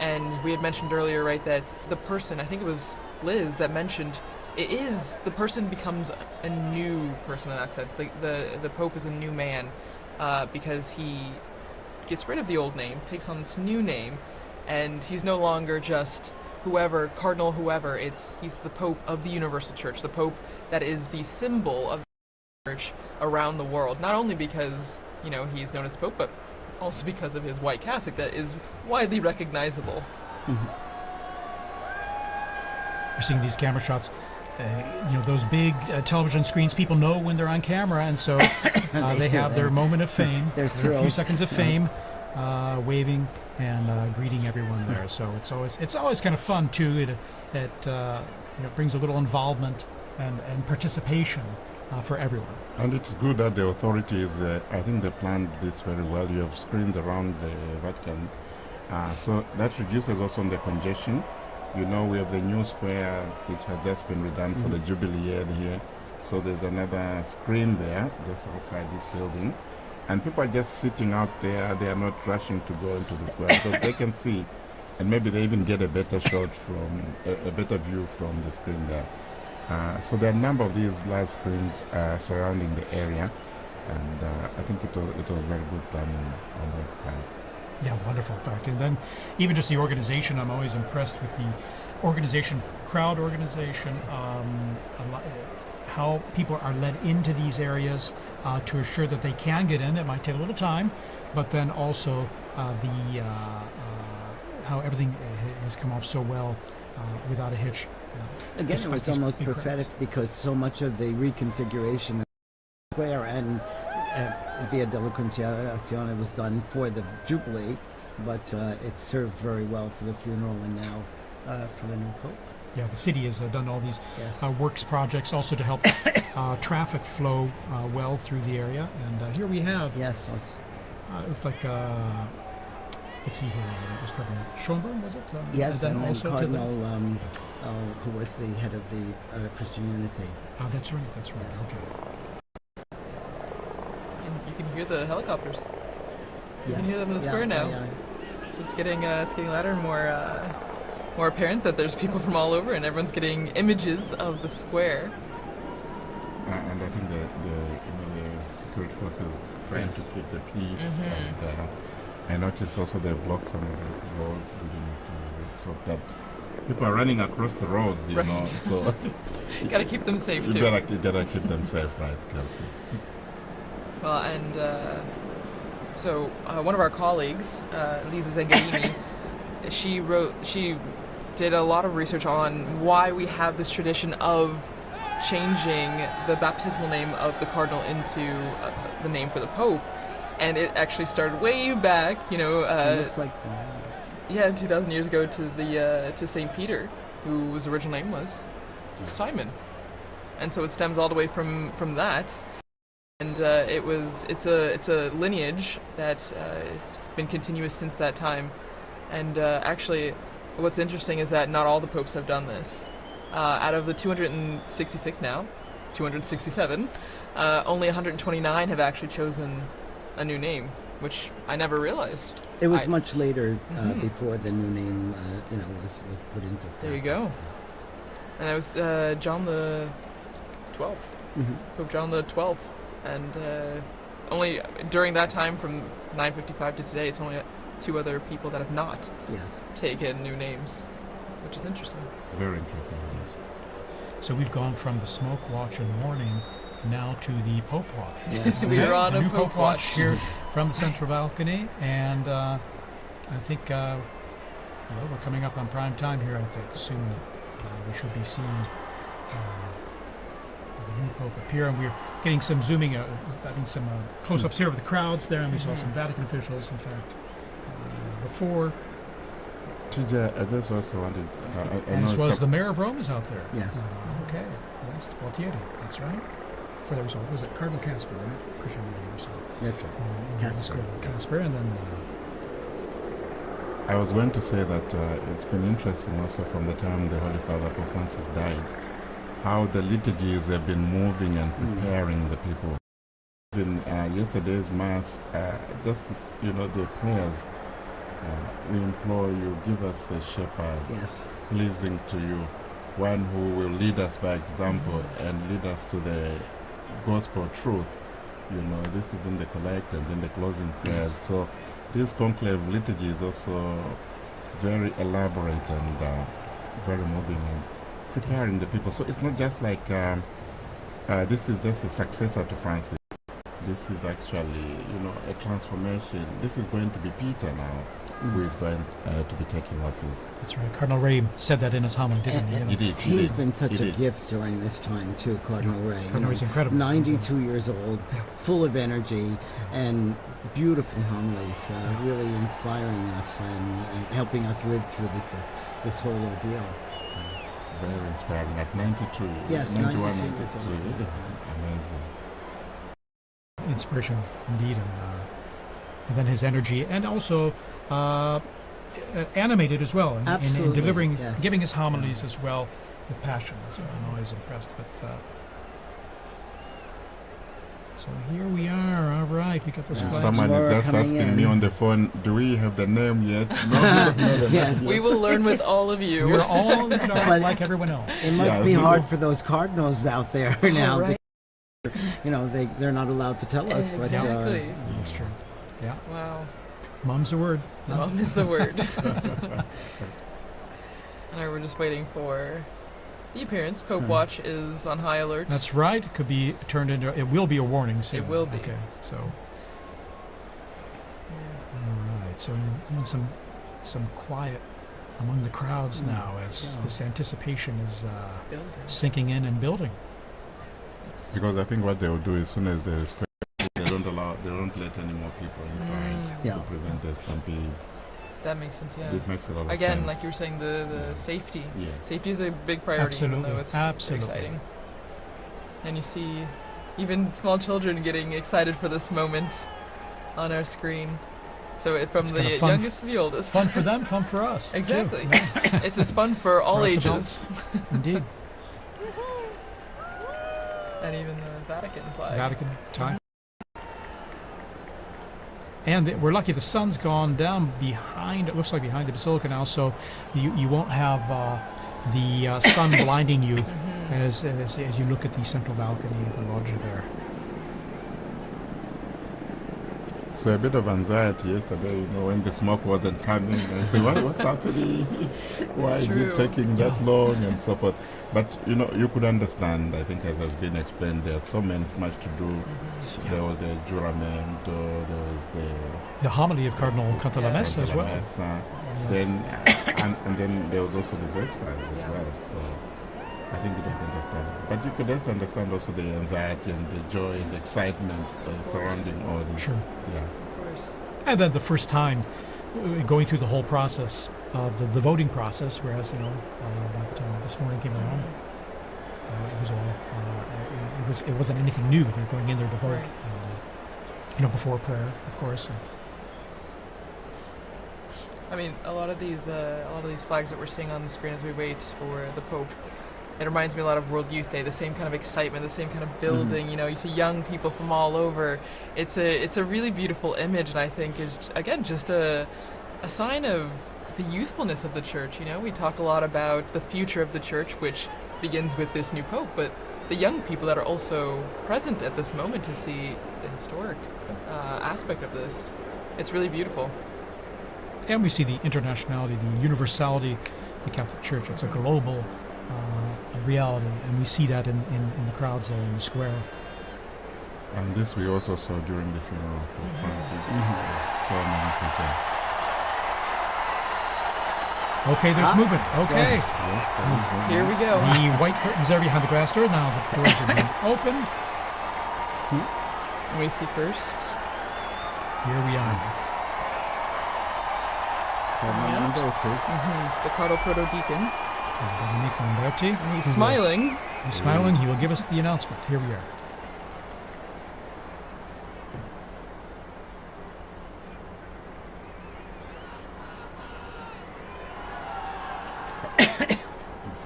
And we had mentioned earlier, right, that the person, I think it was Liz that mentioned, the person becomes a new person in that sense. The Pope is a new man because he gets rid of the old name, takes on this new name, and he's no longer just whoever, cardinal whoever. He's the Pope of the Universal Church, the Pope that is the symbol of the Church around the world. Not only because he's known as Pope, but also because of his white cassock that is widely recognizable. We're seeing these camera shots. Those big television screens, people know when they're on camera, and so they have their moment of fame, their few seconds of fame, waving and greeting everyone there. So it's always kind of fun too. It brings a little involvement and participation for everyone. And it's good that the authorities, I think they planned this very well. You have screens around the Vatican, so that reduces also the congestion. We have the new square which has just been redone for the Jubilee year here. So there's another screen there just outside this building. And people are just sitting out there. They are not rushing to go into the square. So they can see, and maybe they even get a better shot a better view from the screen there. So there are a number of these large screens surrounding the area. And I think it was very good planning on that part. Yeah, wonderful, in fact. And then even just the organization, I'm always impressed with the organization, crowd organization, how people are led into these areas to assure that they can get in. It might take a little time, but then also how everything has come off so well without a hitch. Again, it was almost prophetic because so much of the reconfiguration of the square and Via della Conciliazione was done for the Jubilee, but it served very well for the funeral and now for the new Pope. Yeah, the city has done all these works projects also to help traffic flow well through the area. And here we have It looked like, let's see here, it was Cardinal Schönborn, was it? Yes, and then also Cardinal, who was the head of the Christian Unity. Ah, that's right, Yes. okay. And you can hear the helicopters. You Yes. can hear them in the square now. So it's getting louder and more apparent that there's people from all over, and everyone's getting images of the square. And I think the security forces trying to keep the peace. And I noticed also they blocked some of the roads leading to, so that people are running across the roads, you know. So you gotta keep them safe too. You gotta keep them safe, right, Kelsey? Well, and so one of our colleagues, Lisa Zengarini, she did a lot of research on why we have this tradition of changing the baptismal name of the cardinal into the name for the Pope, and it actually started way back, It looks like 2,000 years ago to Saint Peter, whose original name was Simon, and so it stems all the way from that, and it's a lineage that has been continuous since that time, and actually, what's interesting is that not all the popes have done this. Out of the 266 now, 267, only 129 have actually chosen a new name, which I never realized. It was much later before the new name, was put into practice. There you go. And that was John the 12th, Pope John the 12th, and only during that time, from 955 to today, it's only 2 other people that have not taken new names, which is interesting. Very interesting. Yes. So we've gone from the smoke watch and warning now to the Pope watch. Yes. We are on a new Pope watch watch here from the central balcony, and I think we're coming up on prime time here. I think soon we should be seeing the new Pope appear, and we're getting some zooming, some close-ups here of the crowds there, and we saw some Vatican officials, in fact, before. TJ, I just also wanted. As well as the mayor of Rome is out there. Yes. Okay. Yes, Gualtieri. That's right. For the result, was it Cardinal Casper, right? Christian or so. That's right. Casper, and then. I was going to say that it's been interesting also from the time the Holy Father Pope Francis died, how the liturgies have been moving and preparing the people. In yesterday's Mass, just the prayers. We implore you, give us a shepherd, pleasing to you, one who will lead us by example and lead us to the gospel truth. This is in the collect and in the closing prayers. So this conclave liturgy is also very elaborate and very moving and preparing the people. So it's not just like this is just a successor to Francis. This is actually, a transformation. This is going to be Peter now, who is going to be taking office. That's right. Cardinal Ray said that in his homily, didn't he? He did. He's been such a gift during this time too, Cardinal Ray. Cardinal Ray's incredible. 92 years old, full of energy and beautiful homilies, really inspiring us and helping us live through this whole ordeal. Very inspiring. At 92. Yes, 91. 92 years old. Amazing. Inspiration indeed, and then his energy, and also animated as well in delivering, giving his homilies as well with passion. So I'm always impressed. But so here we are. All right, we got this flag. Someone is just asking me on the phone, do we have the name yet? No. Yes. We will learn with all of you. We're all like everyone else. It must be hard for those cardinals out there now. Right. They're not allowed to tell us. Exactly. That's true. Yeah. Wow. Mom's the word. Mom is the word. And we're just waiting for the appearance. Pope Watch is on high alert. That's right. It could be turned into. It will be a warning soon. It will be. Okay. So. All right. So some quiet among the crowds now as this anticipation is sinking in and building. Because I think what they will do as soon as there is they don't let any more people inside to prevent the stampede. That makes sense, yeah. It makes a lot of sense. Again, like you were saying, the safety. Yeah. Safety is a big priority, even though it's exciting. And you see even small children getting excited for this moment. on our screen. So from It's the kinda fun youngest to the oldest. Fun for them, fun for us. too. Exactly. Yeah. It's as fun for all For us ages. adults. Indeed. And even the Vatican flag. Vatican time. And we're lucky the sun's gone down behind, it looks like behind the basilica now, so you won't have the sun blinding you as you look at the central balcony of the loggia there. So a bit of anxiety yesterday, when the smoke wasn't coming. I said, what's happening? Why is it taking that long and so forth? But you could understand. I think, as has been explained, there's so much to do. There was the juramento, there was the homily of Cardinal Conclave as well. Then and then there was also the Vespers as well. So I think you don't understand. But you could just understand also the anxiety and the joy and the excitement surrounding all this. Sure. Yeah. Of course. And then the first time going through the whole process of the voting process, whereas by the time this morning came around, it was all it wasn't anything new. They're going in there to vote, Right. before prayer, of course. I mean, a lot of these flags that we're seeing on the screen as we wait for the Pope, it reminds me a lot of World Youth Day. The same kind of excitement, the same kind of building. You see young people from all over. It's a really beautiful image, and I think is again just a sign of the youthfulness of the church. We talk a lot about the future of the church, which begins with this new Pope, but the young people that are also present at this moment to see the historic aspect of this. It's really beautiful. And we see the internationality, the universality of the Catholic Church. It's a global reality, and we see that in the crowds there in the square. And this we also saw during the funeral of Pope Francis. So many people. Okay, there's movement. Okay. Yes. Here we go. The white curtains are behind the glass door. Now the doors are being opened. We see first. Here we are. The Cardinal Proto-Deacon. Dominic Lamberti. And he's smiling. He's smiling. He will give us the announcement. Here we are.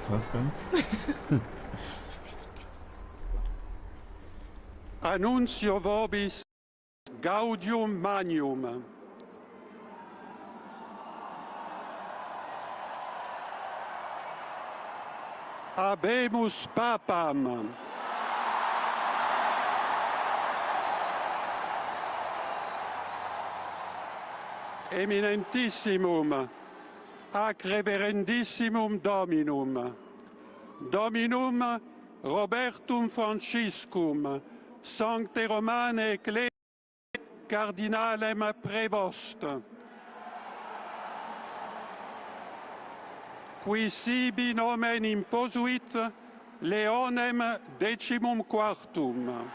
Suspense. Annuncio vobis gaudium magnum. Habemus papam. Eminentissimum, ac reverendissimum Dominum, Dominum Robertum Franciscum, Sancte Romane Ecclesiae Cardinalem Prevost, qui sibi nomen imposuit Leonem XIV.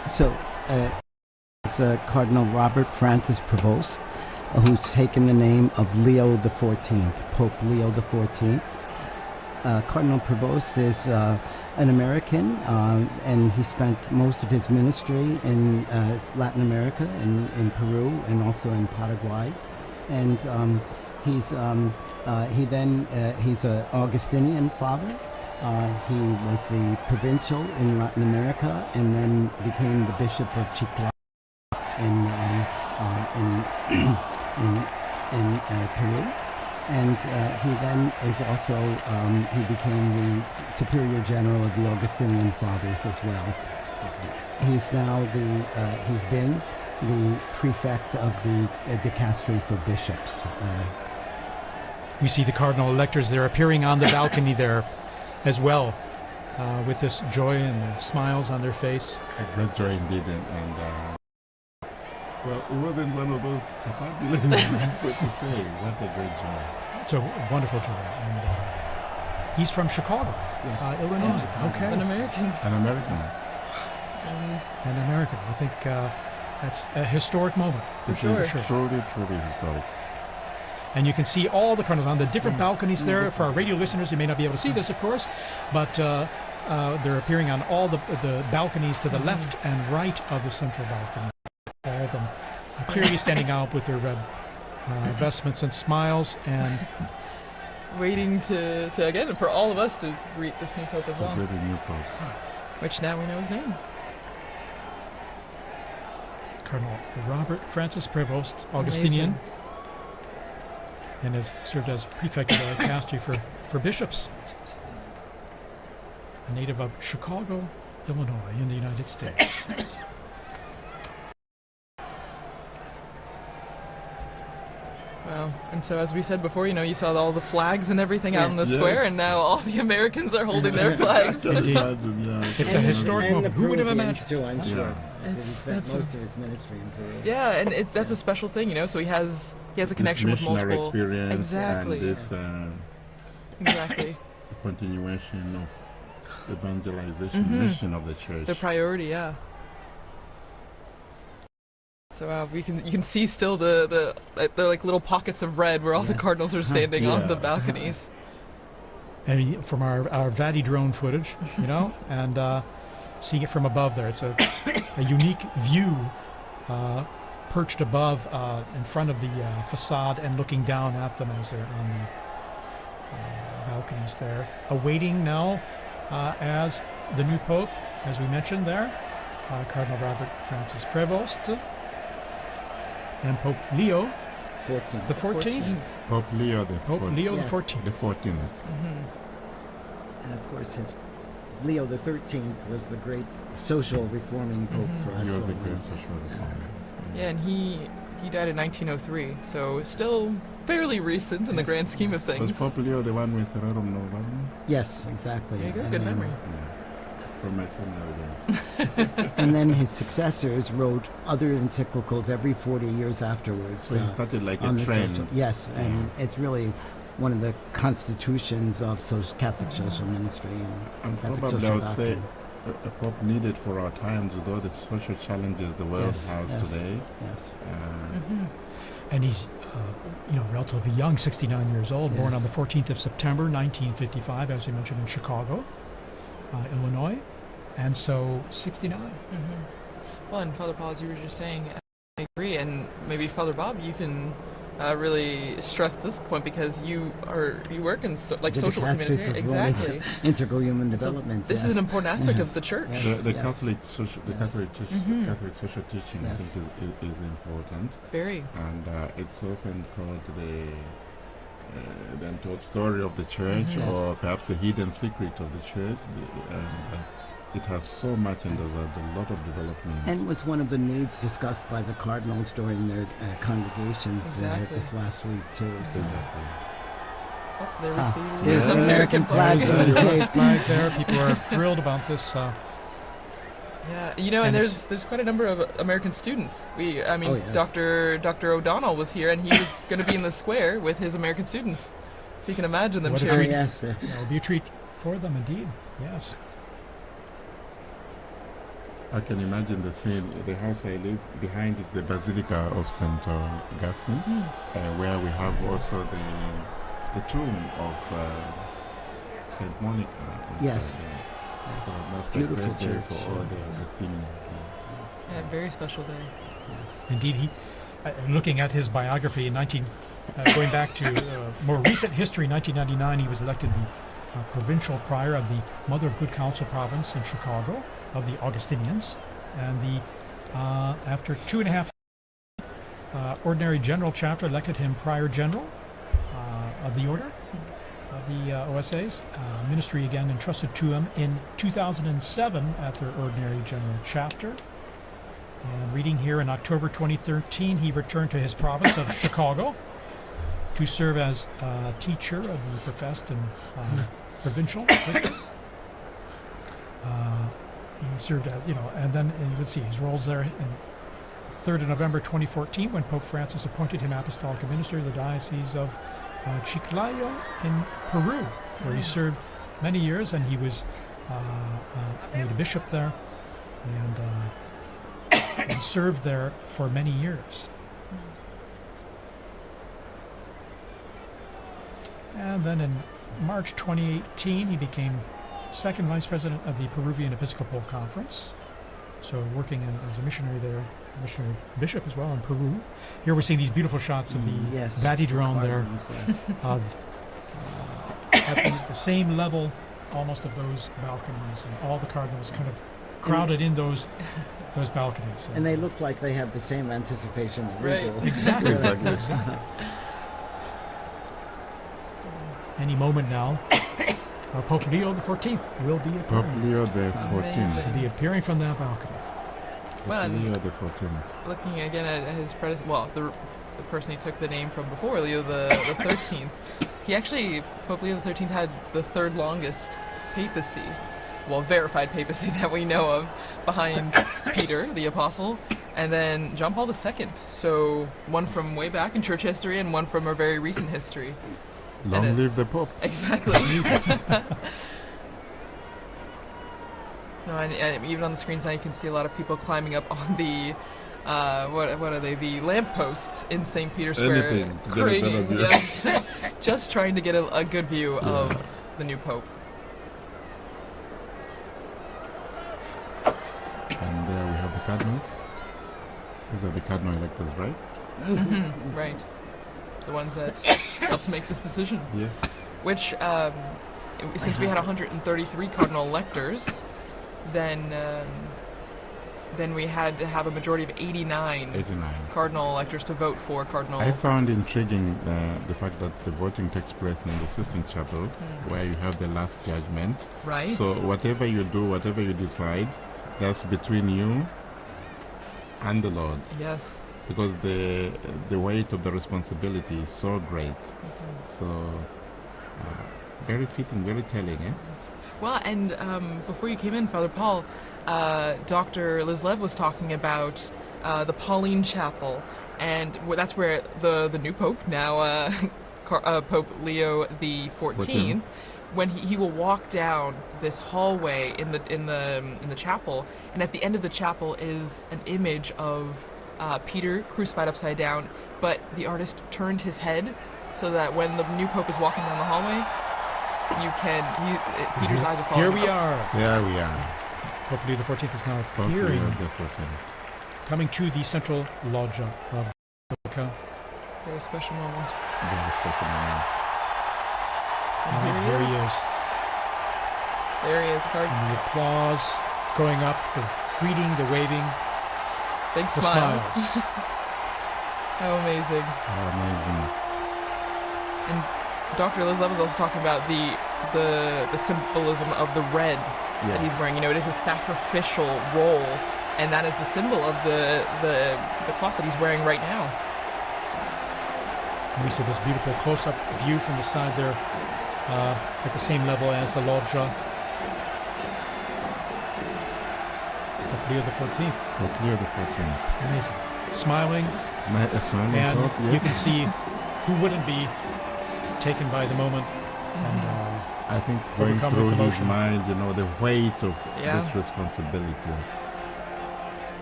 So, it's Cardinal Robert Francis Prevost, who's taken the name of Leo XIV, Pope Leo XIV. Cardinal Prevost is an American, and he spent most of his ministry in Latin America, in Peru, and also in Paraguay. And he's an Augustinian father. He was the provincial in Latin America, and then became the Bishop of Chiclayo in Peru. And he then is also he became the Superior General of the Augustinian Fathers as well. He's now he's been the prefect of the dicastery for bishops. We see the cardinal electors there appearing on the balcony there as well, with this joy and smiles on their face. A great joy indeed, and well, it wasn't one of those fabulous moments, so to say. What a great joy. It's a wonderful joy. And he's from Chicago, Yes. Illinois. Okay. An American. An American. An American. I think That's a historic moment. It sure. is truly, truly historic. And you can see all the cardinals on the different Yes, balconies on the there. different For our radio listeners, you may not be able to see this, of course, but they're appearing on all the balconies to the left and right of the central balcony. All of them clearly standing out with their red vestments and smiles, and Waiting to again for all of us to greet this new pope as The well, great new pope. which now we know his name. Cardinal Robert Francis Prevost, Augustinian, Amazing. and has served as prefect of the dicastery for bishops. A native of Chicago, Illinois, in the United States. Wow. And so, as we said before, you saw all the flags and everything out in the Yes. square, and now all the Americans are holding their flags. Indeed. It's a And- historic and moment. the Who would have Peruvians imagined? too, I'm Yeah. sure. It's- He spent that's most of his ministry in Peru. Yeah, and that's a special thing, So he has a connection with missionary multiple. experience Exactly. and this Exactly. continuation of evangelization Mhm. mission of the church. The priority, yeah. So you can see still the like little pockets of red where all the Yes. cardinals are standing on Yeah. the balconies. And from our Vati drone footage, and seeing it from above there, it's a unique view, perched above in front of the facade and looking down at them as they're on the balconies there, awaiting now as the new pope, as we mentioned there, Cardinal Robert Francis Prevost, and Pope Leo 14. the 14th. Pope Leo the Pope Leo the Yes. 14th. the 14th. And of course, Leo the 13th was the great social reforming pope for us. He was so the great social reformer. Yeah, and he died in 1903, so still fairly recent in the Yes. grand scheme of Was things. Pope Leo the one with Rerum Novarum? Yes, exactly. There you go, And good then- memory. Yeah. From my seminary. And then his successors wrote other encyclicals every 40 years afterwards. So he started like on a the trend. social- yes, and it's really one of the constitutions of Catholic social ministry and Catholic Probably I social would say doctrine. a pope needed for our times with all the social challenges the world Yes, has yes. today. Yes. And he's, relatively young, 69 years old, born Yes. on the 14th of September, 1955, as you mentioned, in Chicago, Illinois, and so 69. Well, and Father Paul, as you were just saying, I agree, and maybe Father Bob, you can really stress this point because you work in The social work dicastery humanitarian. for Rome, Exactly. Integral human development. This yes. is an important aspect Yes. of the church. Yes. The yes. Catholic social, the Yes. Catholic social teaching, I Yes. think, is important, Very. and it's often called the untold story of the church, Yes. or perhaps the hidden secret of the church. And it has so much, and there's a lot of development. And was one of the needs discussed by the cardinals during their congregations Exactly. this last week too. So. Exactly. Oh, there we Ah, see there's the the American flag. There's on the the US tape. flag there. People are thrilled about this. Yeah, And and it's- there's quite a number of American students. Oh, yes. Dr. O'Donnell was here, and he was going to be in the square with his American students. So you can imagine them What a Oh, cheering. yes. It'll be a treat for them, indeed. Yes. I can imagine the scene. The house I live behind is the Basilica of St. Augustine, where we have also the tomb of St. Monica. Yes. So that's a Beautiful great day church. for all the Augustinians. Yeah, very special day. Indeed, he. Looking at his biography in going back to more recent history, 1999, he was elected the provincial prior of the Mother of Good Counsel province in Chicago of the Augustinians, and after 2.5 ordinary general chapter elected him prior general of the order of the OSAs. Ministry again entrusted to him in 2007 at their ordinary general chapter. And reading here, in October 2013, he returned to his province of Chicago to serve as teacher of the professed and provincial. He served as, and then you would see his roles there. In 3rd of November 2014, when Pope Francis appointed him apostolic minister of the Diocese of Chiclayo in Peru, where he served many years, and he was made a bishop there. And and served there for many years. And then in March 2018, he became second vice president of the Peruvian Episcopal Conference, so working as a missionary there, missionary bishop as well in Peru. Here we're seeing these beautiful shots of the Vatidrone there, of at the same level almost of those balconies, and all the cardinals kind of crowded in those balconies. And they look like they have the same anticipation that we do. Exactly. Exactly. Any moment now, Pope Leo the 14th will be appearing. Pope Leo the 14th. Will be appearing from that balcony. Well, Pope Leo the 14th. looking again at his predecessor, well, the person he took the name from before, Leo the 13th, he actually, Pope Leo the 13th had the third longest papacy, well, verified papacy that we know of, behind Peter, the apostle, and then John Paul II. So one from way back in church history and one from our very recent history. Long live the Pope. Exactly. No, and even on the screens now you can see a lot of people climbing up on the what are they? The lampposts in St. Peter's Square, Anything to get a better view. yes, just trying to get a good view of the new Pope. And there we have the cardinals. These are the cardinal electors, right? Right. The ones that helped make this decision. Yes. Which, since we had 133 cardinal electors, then we had to have a majority of 89 cardinal electors to vote for cardinal. I found intriguing the fact that the voting takes place in the Sistine Chapel, where you have the last judgment. Right. So whatever you do, whatever you decide, that's between you and the Lord. Yes. Because the weight of the responsibility is so great. So very fitting, very telling, eh? Well, and before you came in, Father Paul, Dr. Liz Lev was talking about the Pauline Chapel, and that's where the new Pope, now Pope Leo the 14th, when he will walk down this hallway in the chapel, and at the end of the chapel is an image of Peter crucified upside down, but the artist turned his head so that when the new Pope is walking down the hallway, Peter's eyes are following. Here we are. There we are. Pope Leo the 14th is now Pope appearing, Leo the 14th. coming to the central loggia of the Basilica. Very special moment. Very special moment. And Here he is. There he is, Cardinal. And the applause going up, the greeting, the waving, Big the smiles. smiles. How amazing. How amazing. And Dr. Liz Lev was also talking about the symbolism of the red that he's wearing. You know, it is a sacrificial role, and that is the symbol of the cloth that he's wearing right now. And we see this beautiful close-up view from the side there, at the same level as the loggia. Pope Leo the 14th. Pope Leo the 14th. Amazing. Smiling. Smiling And Pope, you can see who wouldn't be taken by the moment. And I think going overcome through with his emotion. mind, you know, the weight of this responsibility.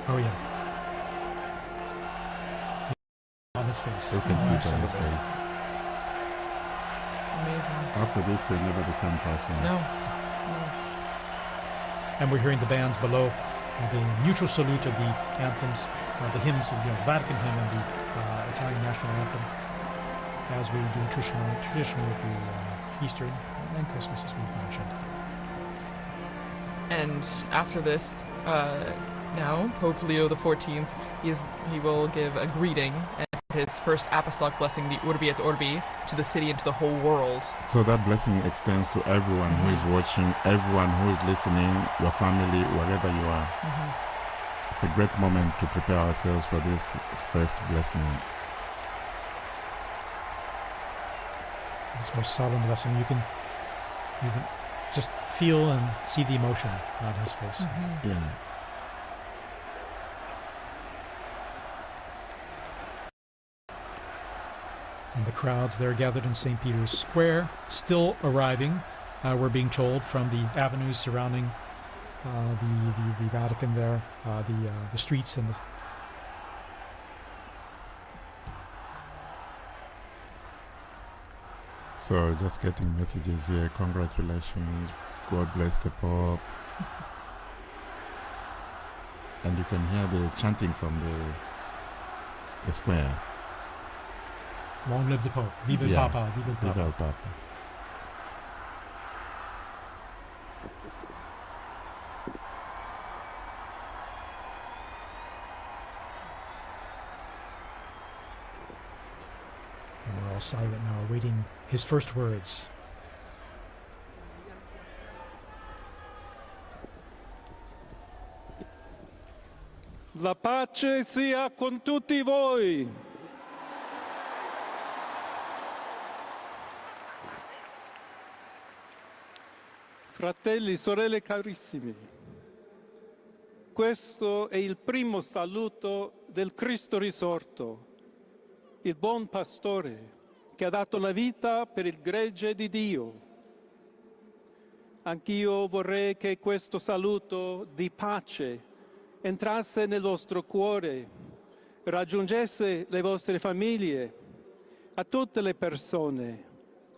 Oh yeah. On his face. You can see it on his face. Amazing. After this, you're never the same person. No. And we're hearing the bands below, the mutual salute of the anthems, the hymns of the Vatican hymn and the Italian national anthem, as we do traditionally through Easter and Christmas, as we've mentioned. And after this, now Pope Leo the 14th, he will give a greeting and his first apostolic blessing, the Urbi et Orbi, to the city and to the whole world. So that blessing extends to everyone who is watching, everyone who is listening, your family, wherever you are. It's a great moment to prepare ourselves for this first blessing. This most solemn blessing, you can just feel and see the emotion on his face. Yeah. And the crowds there gathered in St. Peter's Square, still arriving, we're being told, from the avenues surrounding the Vatican there, the streets and So just getting messages here. Congratulations. God bless the Pope. And you can hear the chanting from the square. Long live the Pope. Viva el Papa. Viva el Papa. Viva el Papa. And we're all silent now, awaiting his first words. La pace sia con tutti voi. Fratelli, sorelle carissimi, questo è il primo saluto del Cristo risorto, il buon pastore che ha dato la vita per il gregge di Dio. Anch'io vorrei che questo saluto di pace entrasse nel vostro cuore, raggiungesse le vostre famiglie, a tutte le persone,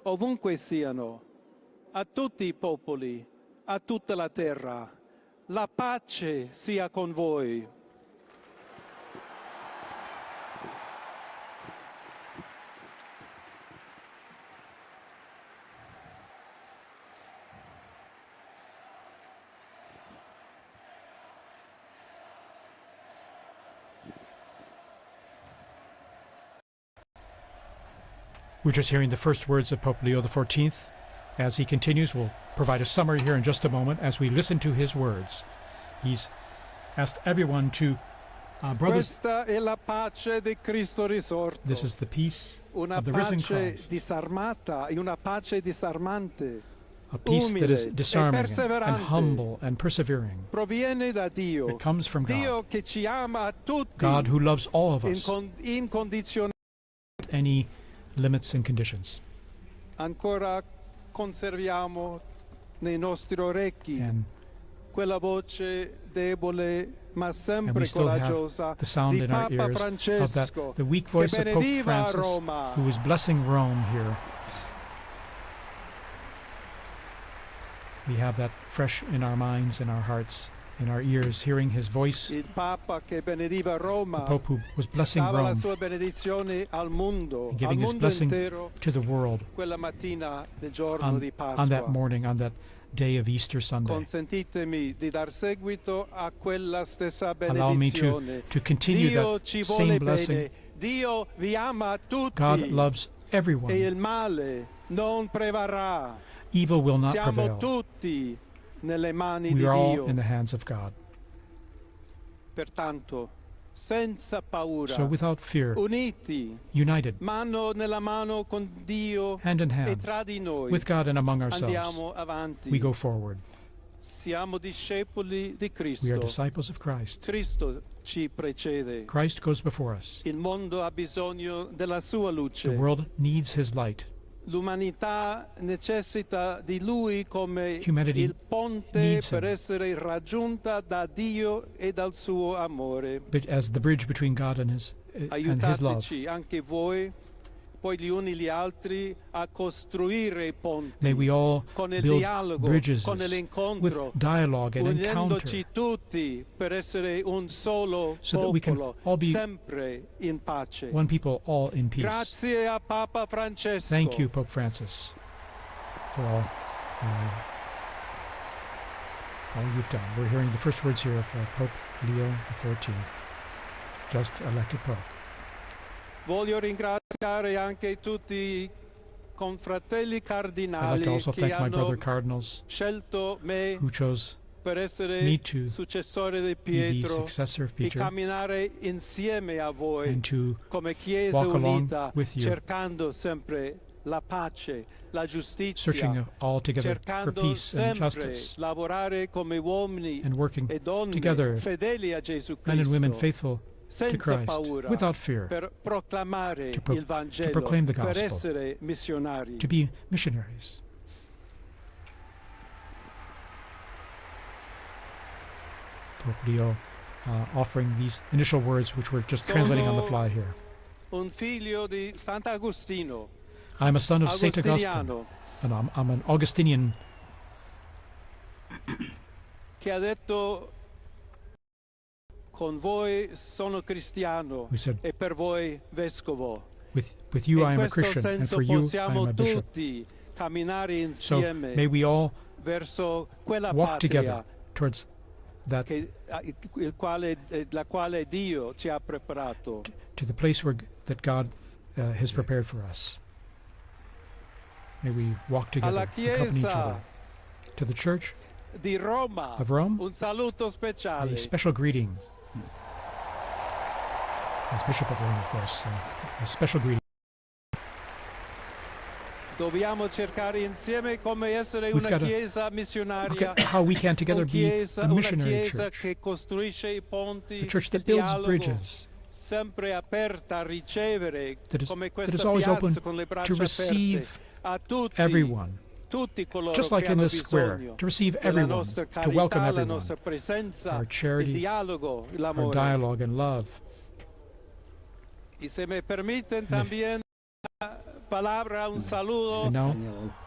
ovunque siano, a tutti i popoli, a tutta la terra. La pace sia con voi. We're just hearing the first words of Pope Leo XIV. As he continues, we'll provide a summary here in just a moment as we listen to his words. He's asked everyone to, brothers, Questa è la pace di Cristo risorto. this is the peace Una of the risen pace Christ, disarmata e una pace disarmante. a peace that is umile e disarming and perseverante. humble and persevering. Proviene da Dio. It comes from Dio God, che ci ama a tutti. God who loves all of us, Incondizionatamente. without any limits and conditions. Ancora conserviamo nei nostri orecchi And quella voce debole ma sempre we still have coraggiosa the sound di in our Papa ears of that, Francesco the weak che voice of Pope benediva Francis, Roma. who was blessing Rome here. We have that fresh in our minds, in our hearts, in our ears, hearing his voice. Il Papa che benediva The Roma Pope who was blessing dava la Rome, sua benedizione al mondo, al giving his mondo blessing intero, to the world quella mattina del giorno di on that Pasqua. morning, on that day of Easter Sunday. Consentitemi di dar seguito a quella stessa Allow me benedizione. to continue Dio that ci same vuole blessing. bene, Dio vi ama tutti God loves e everyone. il male non prevarrà. Evil will not Siamo prevail. tutti nelle mani We di are all Dio. in the hands of God. Pertanto, senza paura, So without fear, uniti, united, mano nella mano con Dio hand in e hand, tra di noi, with God and among ourselves, andiamo avanti. we go forward. Siamo discepoli di We are Cristo. disciples of Christ. Cristo ci precede. Christ goes before us. Il mondo ha bisogno della sua luce. The world needs his light. L'umanità necessita di Lui come Humanity il ponte needs per him. essere raggiunta da Dio e dal suo amore. But as the bridge between God and his love. Aiutateci anche voi, poi gli uni gli altri, a costruire i ponti May we all con il build dialogo, bridges con with l'incontro, dialogue and unendoci encounter, tutti per essere un solo so that we can popolo, all be sempre in pace. one people, all in peace. Grazie a Papa Francesco. Thank you, Pope Francis, for all you've done. We're hearing the first words here of Pope Leo XIV, just elected Pope. Voglio ringraziare anche tutti i confratelli I'd like cardinali to also che thank my hanno brother cardinals scelto me who chose per essere me to successore di be the Pietro successor of e Peter camminare insieme a voi and to come Chiesa walk along unita, with you, cercando sempre la pace, la giustizia, searching all together for cercando peace and sempre justice, lavorare come uomini and working e donne together, fedeli a Gesù men and women Cristo, faithful to senza Christ, paura, without fear, per proclamare to il Vangelo, proclaim the per gospel, essere missionari. to be missionaries. Pope Leo offering these initial words, which we're just translating on the fly here. Un figlio di Sant'Agostino. I'm a son of Saint Augustine, and I'm an Augustinian. Che ha detto, con voi sono cristiano e per voi vescovo. With you I am a Christian, and for you I am a bishop. So may we all walk together towards that, la quale Dio ci ha preparato. to the place that God has prepared for us. May we walk together, accompany each other. To the Church di Roma, of Rome, un saluto speciale. A special greeting. As Bishop of Rome, of course, a special greeting. Dobbiamo cercare insieme come essere una chiesa missionaria. Look at how we can together be a missionary church. Che costruisce I ponti, a church that builds bridges. Sempre aperta a ricevere, come questa that is always open piazza con le braccia to receive a tutti, everyone. Just like in this square, to receive everyone, to welcome everyone. Our charity, our dialogue and love. Y se me permiten también palabra, un saludo. And now,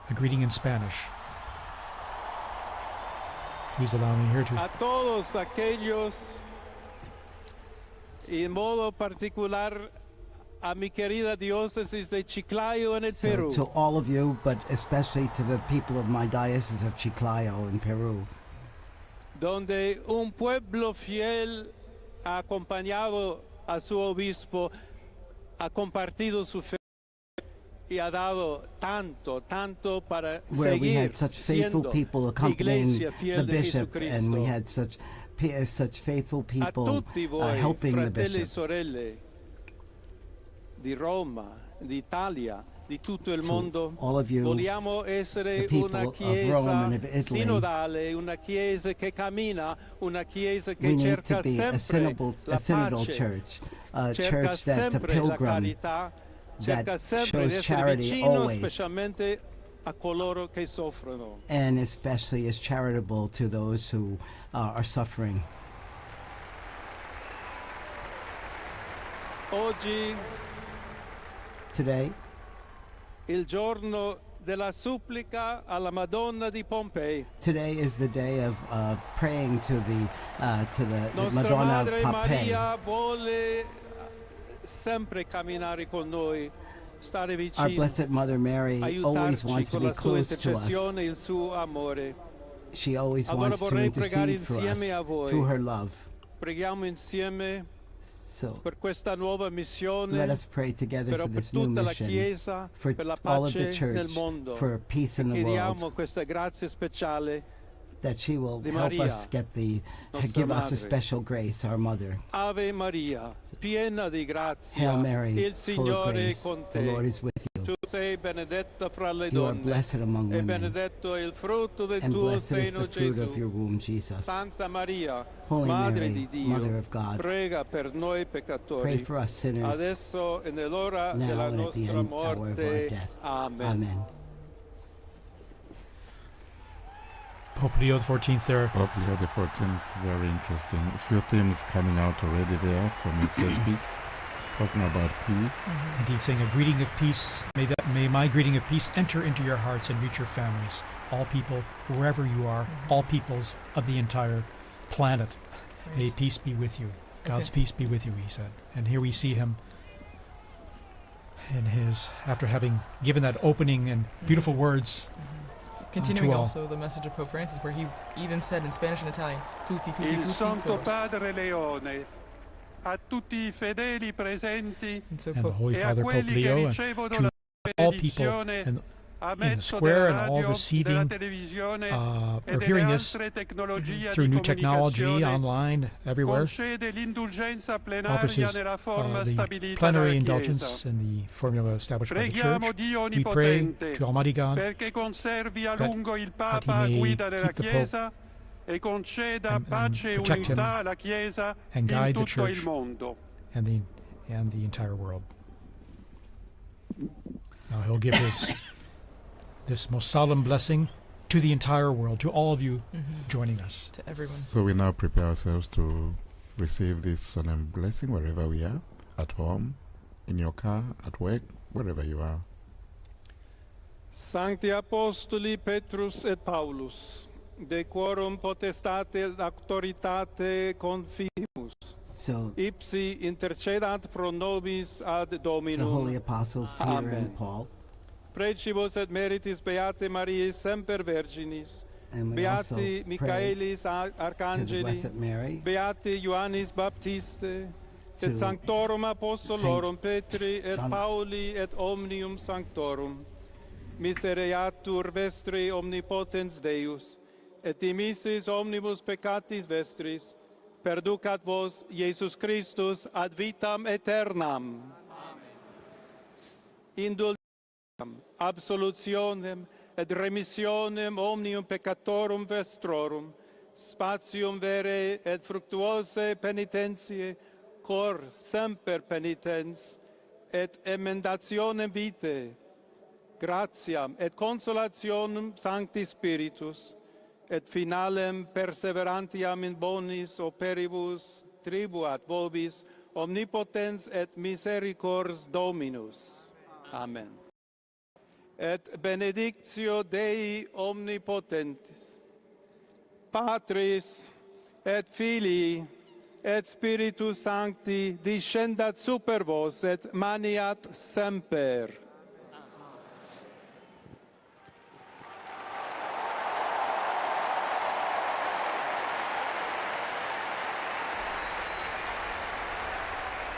a greeting in Spanish. Please allow me here to. A todos aquellos, y en modo particular a mi querida diócesis de Chiclayo en el Perú. To all of you, but especially to the people of my diocese of Chiclayo in Peru. Donde un pueblo fiel ha acompañado a su obispo, ha compartido su fe y ha dado tanto para where seguir we had such faithful people accompanying the bishop, and we had such faithful people helping the bishop. Sorelle di Roma, d'Italia, di tutto il mondo, all of you, vogliamo essere the people una of chiesa Rome and of Italy, sinodale, una chiesa che cammina, una chiesa che we need cerca to be a synodal church, a church that's a pilgrim, that shows charity always, specialmente a coloro che soffrono. And especially is charitable to those who are suffering. Oggi, today, il giorno della supplica alla Madonna di Pompei. Today is the day of praying to the Madonna of Madre Pompeii. Maria vuole sempre camminare con noi, stare vicino. Our Blessed Mother Mary always wants to be close to us. Il suo amore. She always wants to intercede for us through her love. Preghiamo insieme so, per questa nuova missione, let us pray together for this new mission, Chiesa, for per la all of pace the church, nel mondo. for peace in the world, questa grazia speciale that she will help Maria, us give us a special grace, our Mother. Ave Maria, piena di grazia, Hail Mary, il Signore full of grace, con te. The Lord is with you. Tu sei benedetta fra le You are donne, blessed among e women, benedetto il frutto del and tuo blessed is seno, the fruit Gesù. of your womb, Jesus. Santa Maria, Holy Madre Mary, di Dio, Mother of God, prega per noi peccatori, pray for us sinners, adesso e nell'ora now della and at the nostra hour of our morte. death. Amen. Amen. Pope Leo XIV there. Pope Leo XIV, very interesting. A few themes coming out already there from his first piece, talking about peace. Indeed, saying a greeting of peace. May my greeting of peace enter into your hearts and reach your families. All people, wherever you are, all peoples of the entire planet. May peace be with you. God's peace be with you, he said. And here we see him in after having given that opening and beautiful words. Continuing also the message of Pope Francis, where he even said in Spanish and Italian, tutti, tutti, Il tutti, Santo todos. Padre Leone, a tutti I fedeli presenti And the Holy e a Father Pope quelli che Leo, and ricevono to la all people benedizione in a the mezzo square della and all radio, della receiving televisione or e delle hearing this altre tecnologie through di new technology, comunicazione, online, everywhere. concede l'indulgenza Offers plenaria his, nella forma the stabilita plenary dalla indulgence Chiesa. in the formula established by the Preghiamo Church. Dio We pray Onnipotente to Almighty God perché conservi a that lungo il he Papa a may guida della keep the Pope Chiesa e conceda and pace e protect him unità alla Chiesa and in guide the tutto il Church mondo. and the entire world. Now he'll give this most solemn blessing to the entire world, to all of you joining us. To everyone. So we now prepare ourselves to receive this solemn blessing wherever we are, at home, in your car, at work, wherever you are. Sancti Apostoli Petrus et Paulus, de quorum potestate et auctoritate confimus, So ipsi intercedat pro nobis ad the Dominum. holy apostles Peter Amen. and Paul, Precibus et meritis Beate Mariae semper Virginis, and we also Beati pray Michaelis to the Arcangeli, Blessed Mary, Beati Ioannis Baptiste, to et Sanctorum Apostolorum Saint Petri et John- Pauli et omnium Sanctorum, misereatur vestri omnipotens Deus, et dimissis omnibus peccatis vestris, perducat vos Iesus Christus ad vitam aeternam. Indulgentem, absolutionem et remissionem omnium peccatorum vestrorum, spatium vere et fructuose penitentiae, cor semper penitens, et emendationem vitae, gratiam et consolationem Sancti Spiritus, et finalem perseverantiam in bonis operibus tribuat vobis omnipotens et misericors Dominus. Amen. Et benedictio Dei omnipotentis, Patris et Filii et Spiritus Sancti descendat super vos et maniat semper.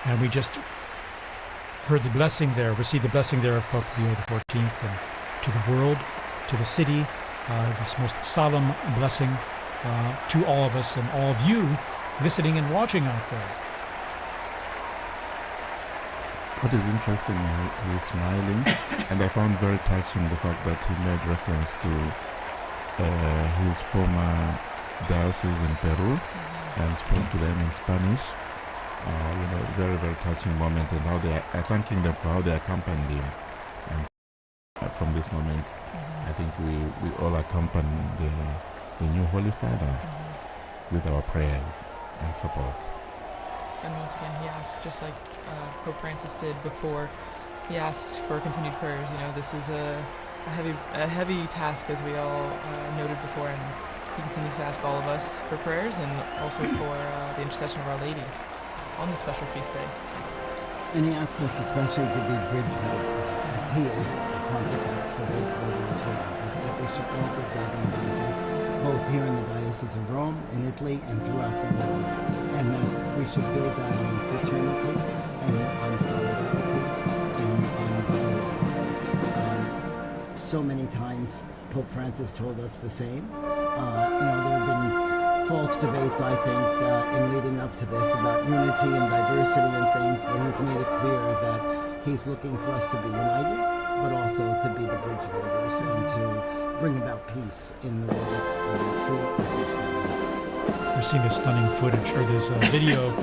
And we just heard the blessing there, received the blessing there of Pope Leo XIV, and to the world, to the city, this most solemn blessing to all of us and all of you listening and watching out there. What is interesting, he's smiling, and I found very touching the fact that he made reference to his former diocese in Peru and spoke to them in Spanish. Very, very touching moment, and how they are thanking them for how they accompanied him. And from this moment, I think we all accompany the new Holy Father with our prayers and support. And once again, he asked, just like Pope Francis did before, he asked for continued prayers. You know, this is a heavy task, as we all noted before, and he continues to ask all of us for prayers and also for the intercession of Our Lady on the special feast day. and he asked us especially to be bridge builders, as he is the Pontifex, the bridge builder as well, that we should all be building bridges, both here in the Diocese of Rome, in Italy, and throughout the world, and that we should build that on fraternity, and on solidarity, and on dialogue. So many times Pope Francis told us the same. There have been false debates, I think, in leading up to this about unity and diversity and things, but he's made it clear that he's looking for us to be united, but also to be the bridge builders and to bring about peace in the world through bridge building. We're seeing this stunning footage, or this video,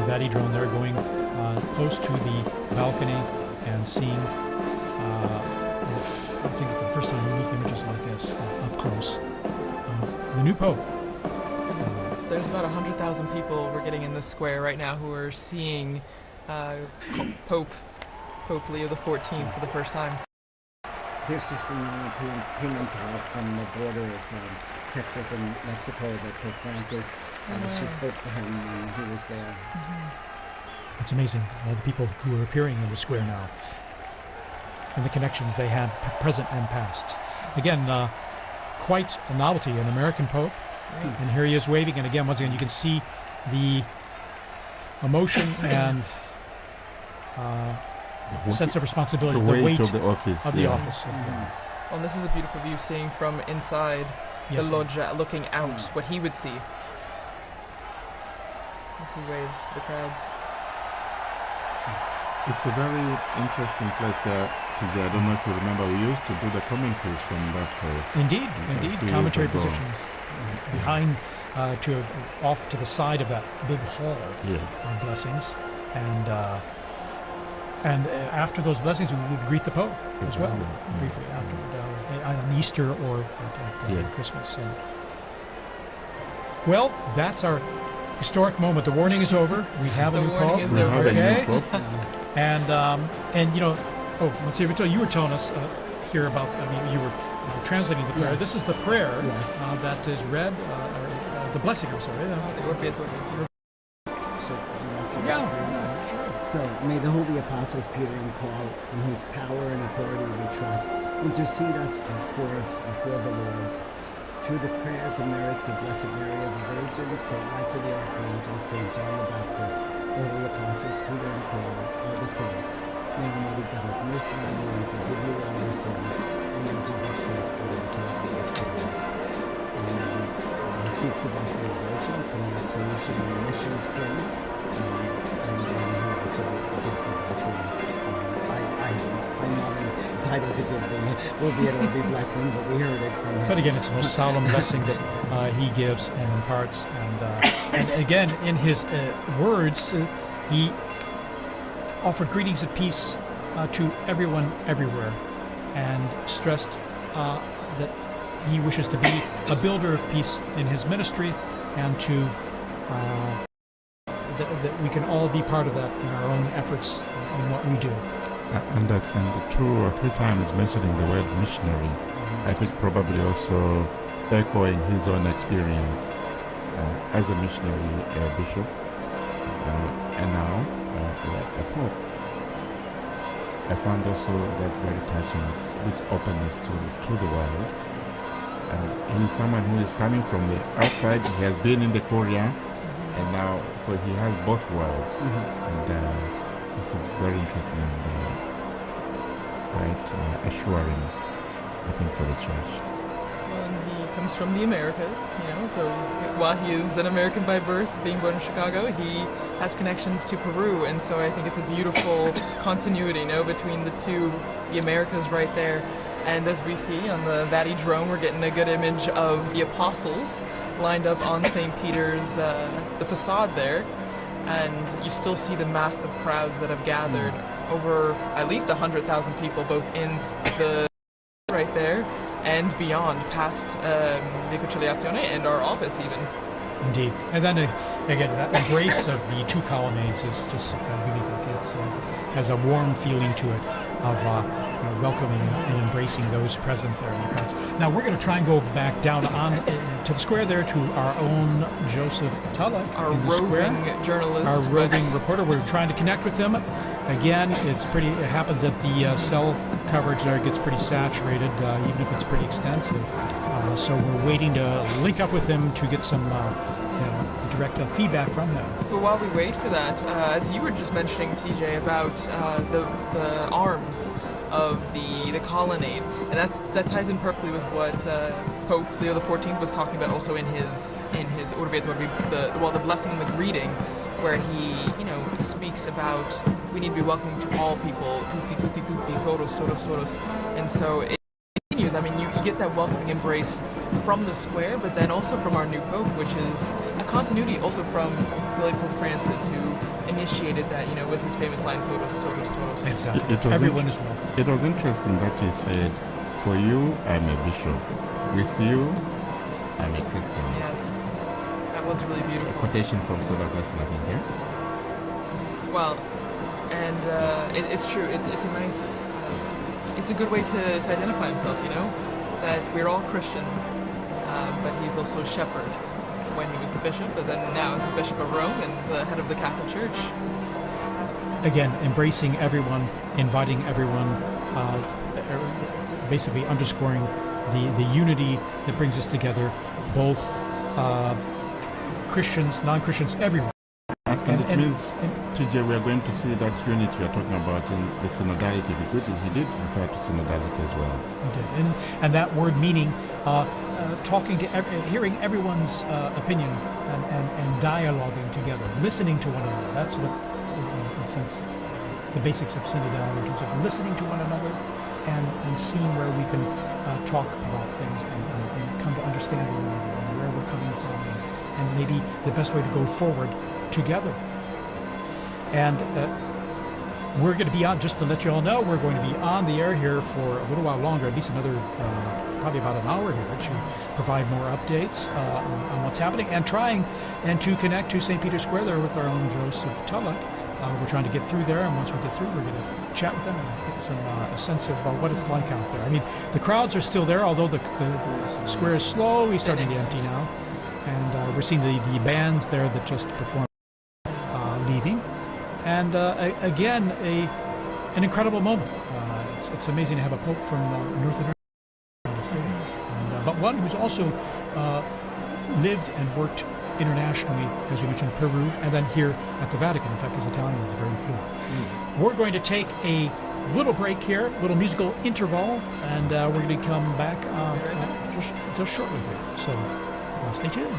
Vati drone there going close to the balcony and seeing, I think for the first time, unique images like this up close. The new Pope. There's about 100,000 people we're getting in this square right now who are seeing Pope Leo XIV for the first time. Here's just from European Pimentel from the border of Texas and Mexico that Pope Francis, she spoke to him when he was there. It's amazing, all the people who are appearing in the square now, and the connections they had present and past. Again, quite a novelty, an American Pope. And here he is waving, and again, once again, you can see the emotion and sense of responsibility, the weight of the office. Well, this is a beautiful view, seeing from inside the loggia, looking out, what he would see as he waves to the crowds. It's a very interesting place there. I don't know if you remember, we used to do the commentaries from that place. Indeed, commentary positions behind, off to the side of that big hall of blessings, and after those blessings, we would greet the Pope as well, briefly after on Easter or at Christmas. And, well, that's our historic moment. The warning is over. We have a new Pope. We have a new Pope. And Monsignor Vittorio, you were telling us hear about, I mean, you were translating the prayer. Yes. This is the prayer Yes. that is read, the blessing, I'm sorry. So, do you want to Yeah. Sure. So, may the holy apostles Peter and Paul, in whose power and authority we trust, intercede us before the Lord. Through the prayers and merits of Blessed Mary of the Virgin, St. Michael the Archangel, St. John the Baptist, the holy apostles Peter and Paul, all the saints, may Almighty God have mercy on you and forgive you all your sins, and may Jesus Christ bring you to the highest glory. And speaks about the indulgence and the absolution and remission of sins, and he also gives the blessing. I'm not entitled to give the will be blessing, but we heard it from him. But again, it's the most solemn blessing that he gives and imparts. And again, in his words, he offered greetings of peace to everyone everywhere, and stressed that he wishes to be a builder of peace in his ministry, and to that we can all be part of that in our own efforts in what we do. And 2 or 3 times mentioning the word missionary, I think probably also echoing his own experience as a missionary bishop, and now a pope. I found also that very touching, this openness to the world. And he's someone who is coming from the outside. He has been in the Korea, and now, so he has both worlds. And this is very interesting and quite assuring, I think, for the church. Well, and he comes from the Americas, so while he is an American by birth, being born in Chicago, he has connections to Peru, and so I think it's a beautiful continuity, between the two, the Americas right there. And as we see on the Vati drone, we're getting a good image of the apostles lined up on St. Peter's, the facade there, and you still see the massive crowds that have gathered, over at least 100,000 people, both in the right there and beyond, past the Conciliazione and our office even. Indeed. And then again, that embrace of the 2 colonnades is just unique. It has a warm feeling to it of welcoming and embracing those present there in the crowds. Now we're going to try and go back down on to the square there to our own Joseph Tulloch, our roving journalist, our roving reporter. We're trying to connect with him. Again, it happens that the cell coverage there gets pretty saturated, even if it's pretty extensive. So we're waiting to link up with him to get some direct feedback from him. But while we wait for that, as you were just mentioning, TJ, about the arms of the colonnade, and that ties in perfectly with what Pope Leo XIV was talking about also in his Urbi et Orbi, the blessing and the greeting, where he speaks about we need to be welcoming to all people, tutti tutti tutti, todos todos todos, and so it continues. I mean, you get that welcoming embrace from the square, but then also from our new Pope, which is a continuity also from really Pope Francis, who initiated that, with his famous line, todos, todos, todos. Exactly. Everyone is welcome. It was interesting that he said, for you, I'm a bishop. With you, I'm a Christian. Yes, that was really beautiful. A quotation from St. Augustine, I think, yeah? Well, and it's true. It's a nice, it's a good way to identify himself, that we're all Christians, but he's also a shepherd when he was a bishop, but then now as the Bishop of Rome and the head of the Catholic Church. Again, embracing everyone, inviting everyone, basically underscoring the unity that brings us together, both Christians, non-Christians, everyone. And it means, TJ, we are going to see that unity you're talking about in the synodality. He did refer to synodality as well. He did. And that word meaning talking to hearing everyone's opinion and dialoguing together, listening to one another. That's what, in a sense, the basics of synodality, in terms of listening to one another and seeing where we can talk about things and come to understand one another and where we're coming from and maybe the best way to go forward together. And we're going to be on, just to let you all know, we're going to be on the air here for a little while longer, at least another, probably about an hour here, to provide more updates on what's happening and trying and to connect to St. Peter's Square there with our own Joseph Tulloch We're trying to get through there, and once we get through, we're going to chat with them and get a sense of what it's like out there. I mean, the crowds are still there, although the square is slowly starting to empty now, and we're seeing the bands there that just performed leaving, and again, an incredible moment. It's amazing to have a pope from North America, United States, but one who's also lived and worked internationally, as you mentioned, Peru, and then here at the Vatican. In fact, his Italian is very fluent. We're going to take a little break here, little musical interval, and we're going to come back just shortly here. So stay tuned.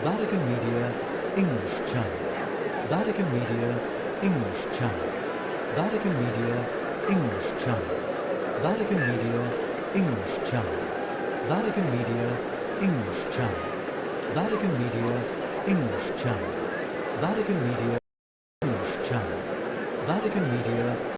Vatican Media English Channel. Vatican Media English Channel. Vatican Media English Channel. Vatican Media English Channel. Vatican Media English Channel. Vatican Media English Channel. Vatican Media English Channel. Vatican Media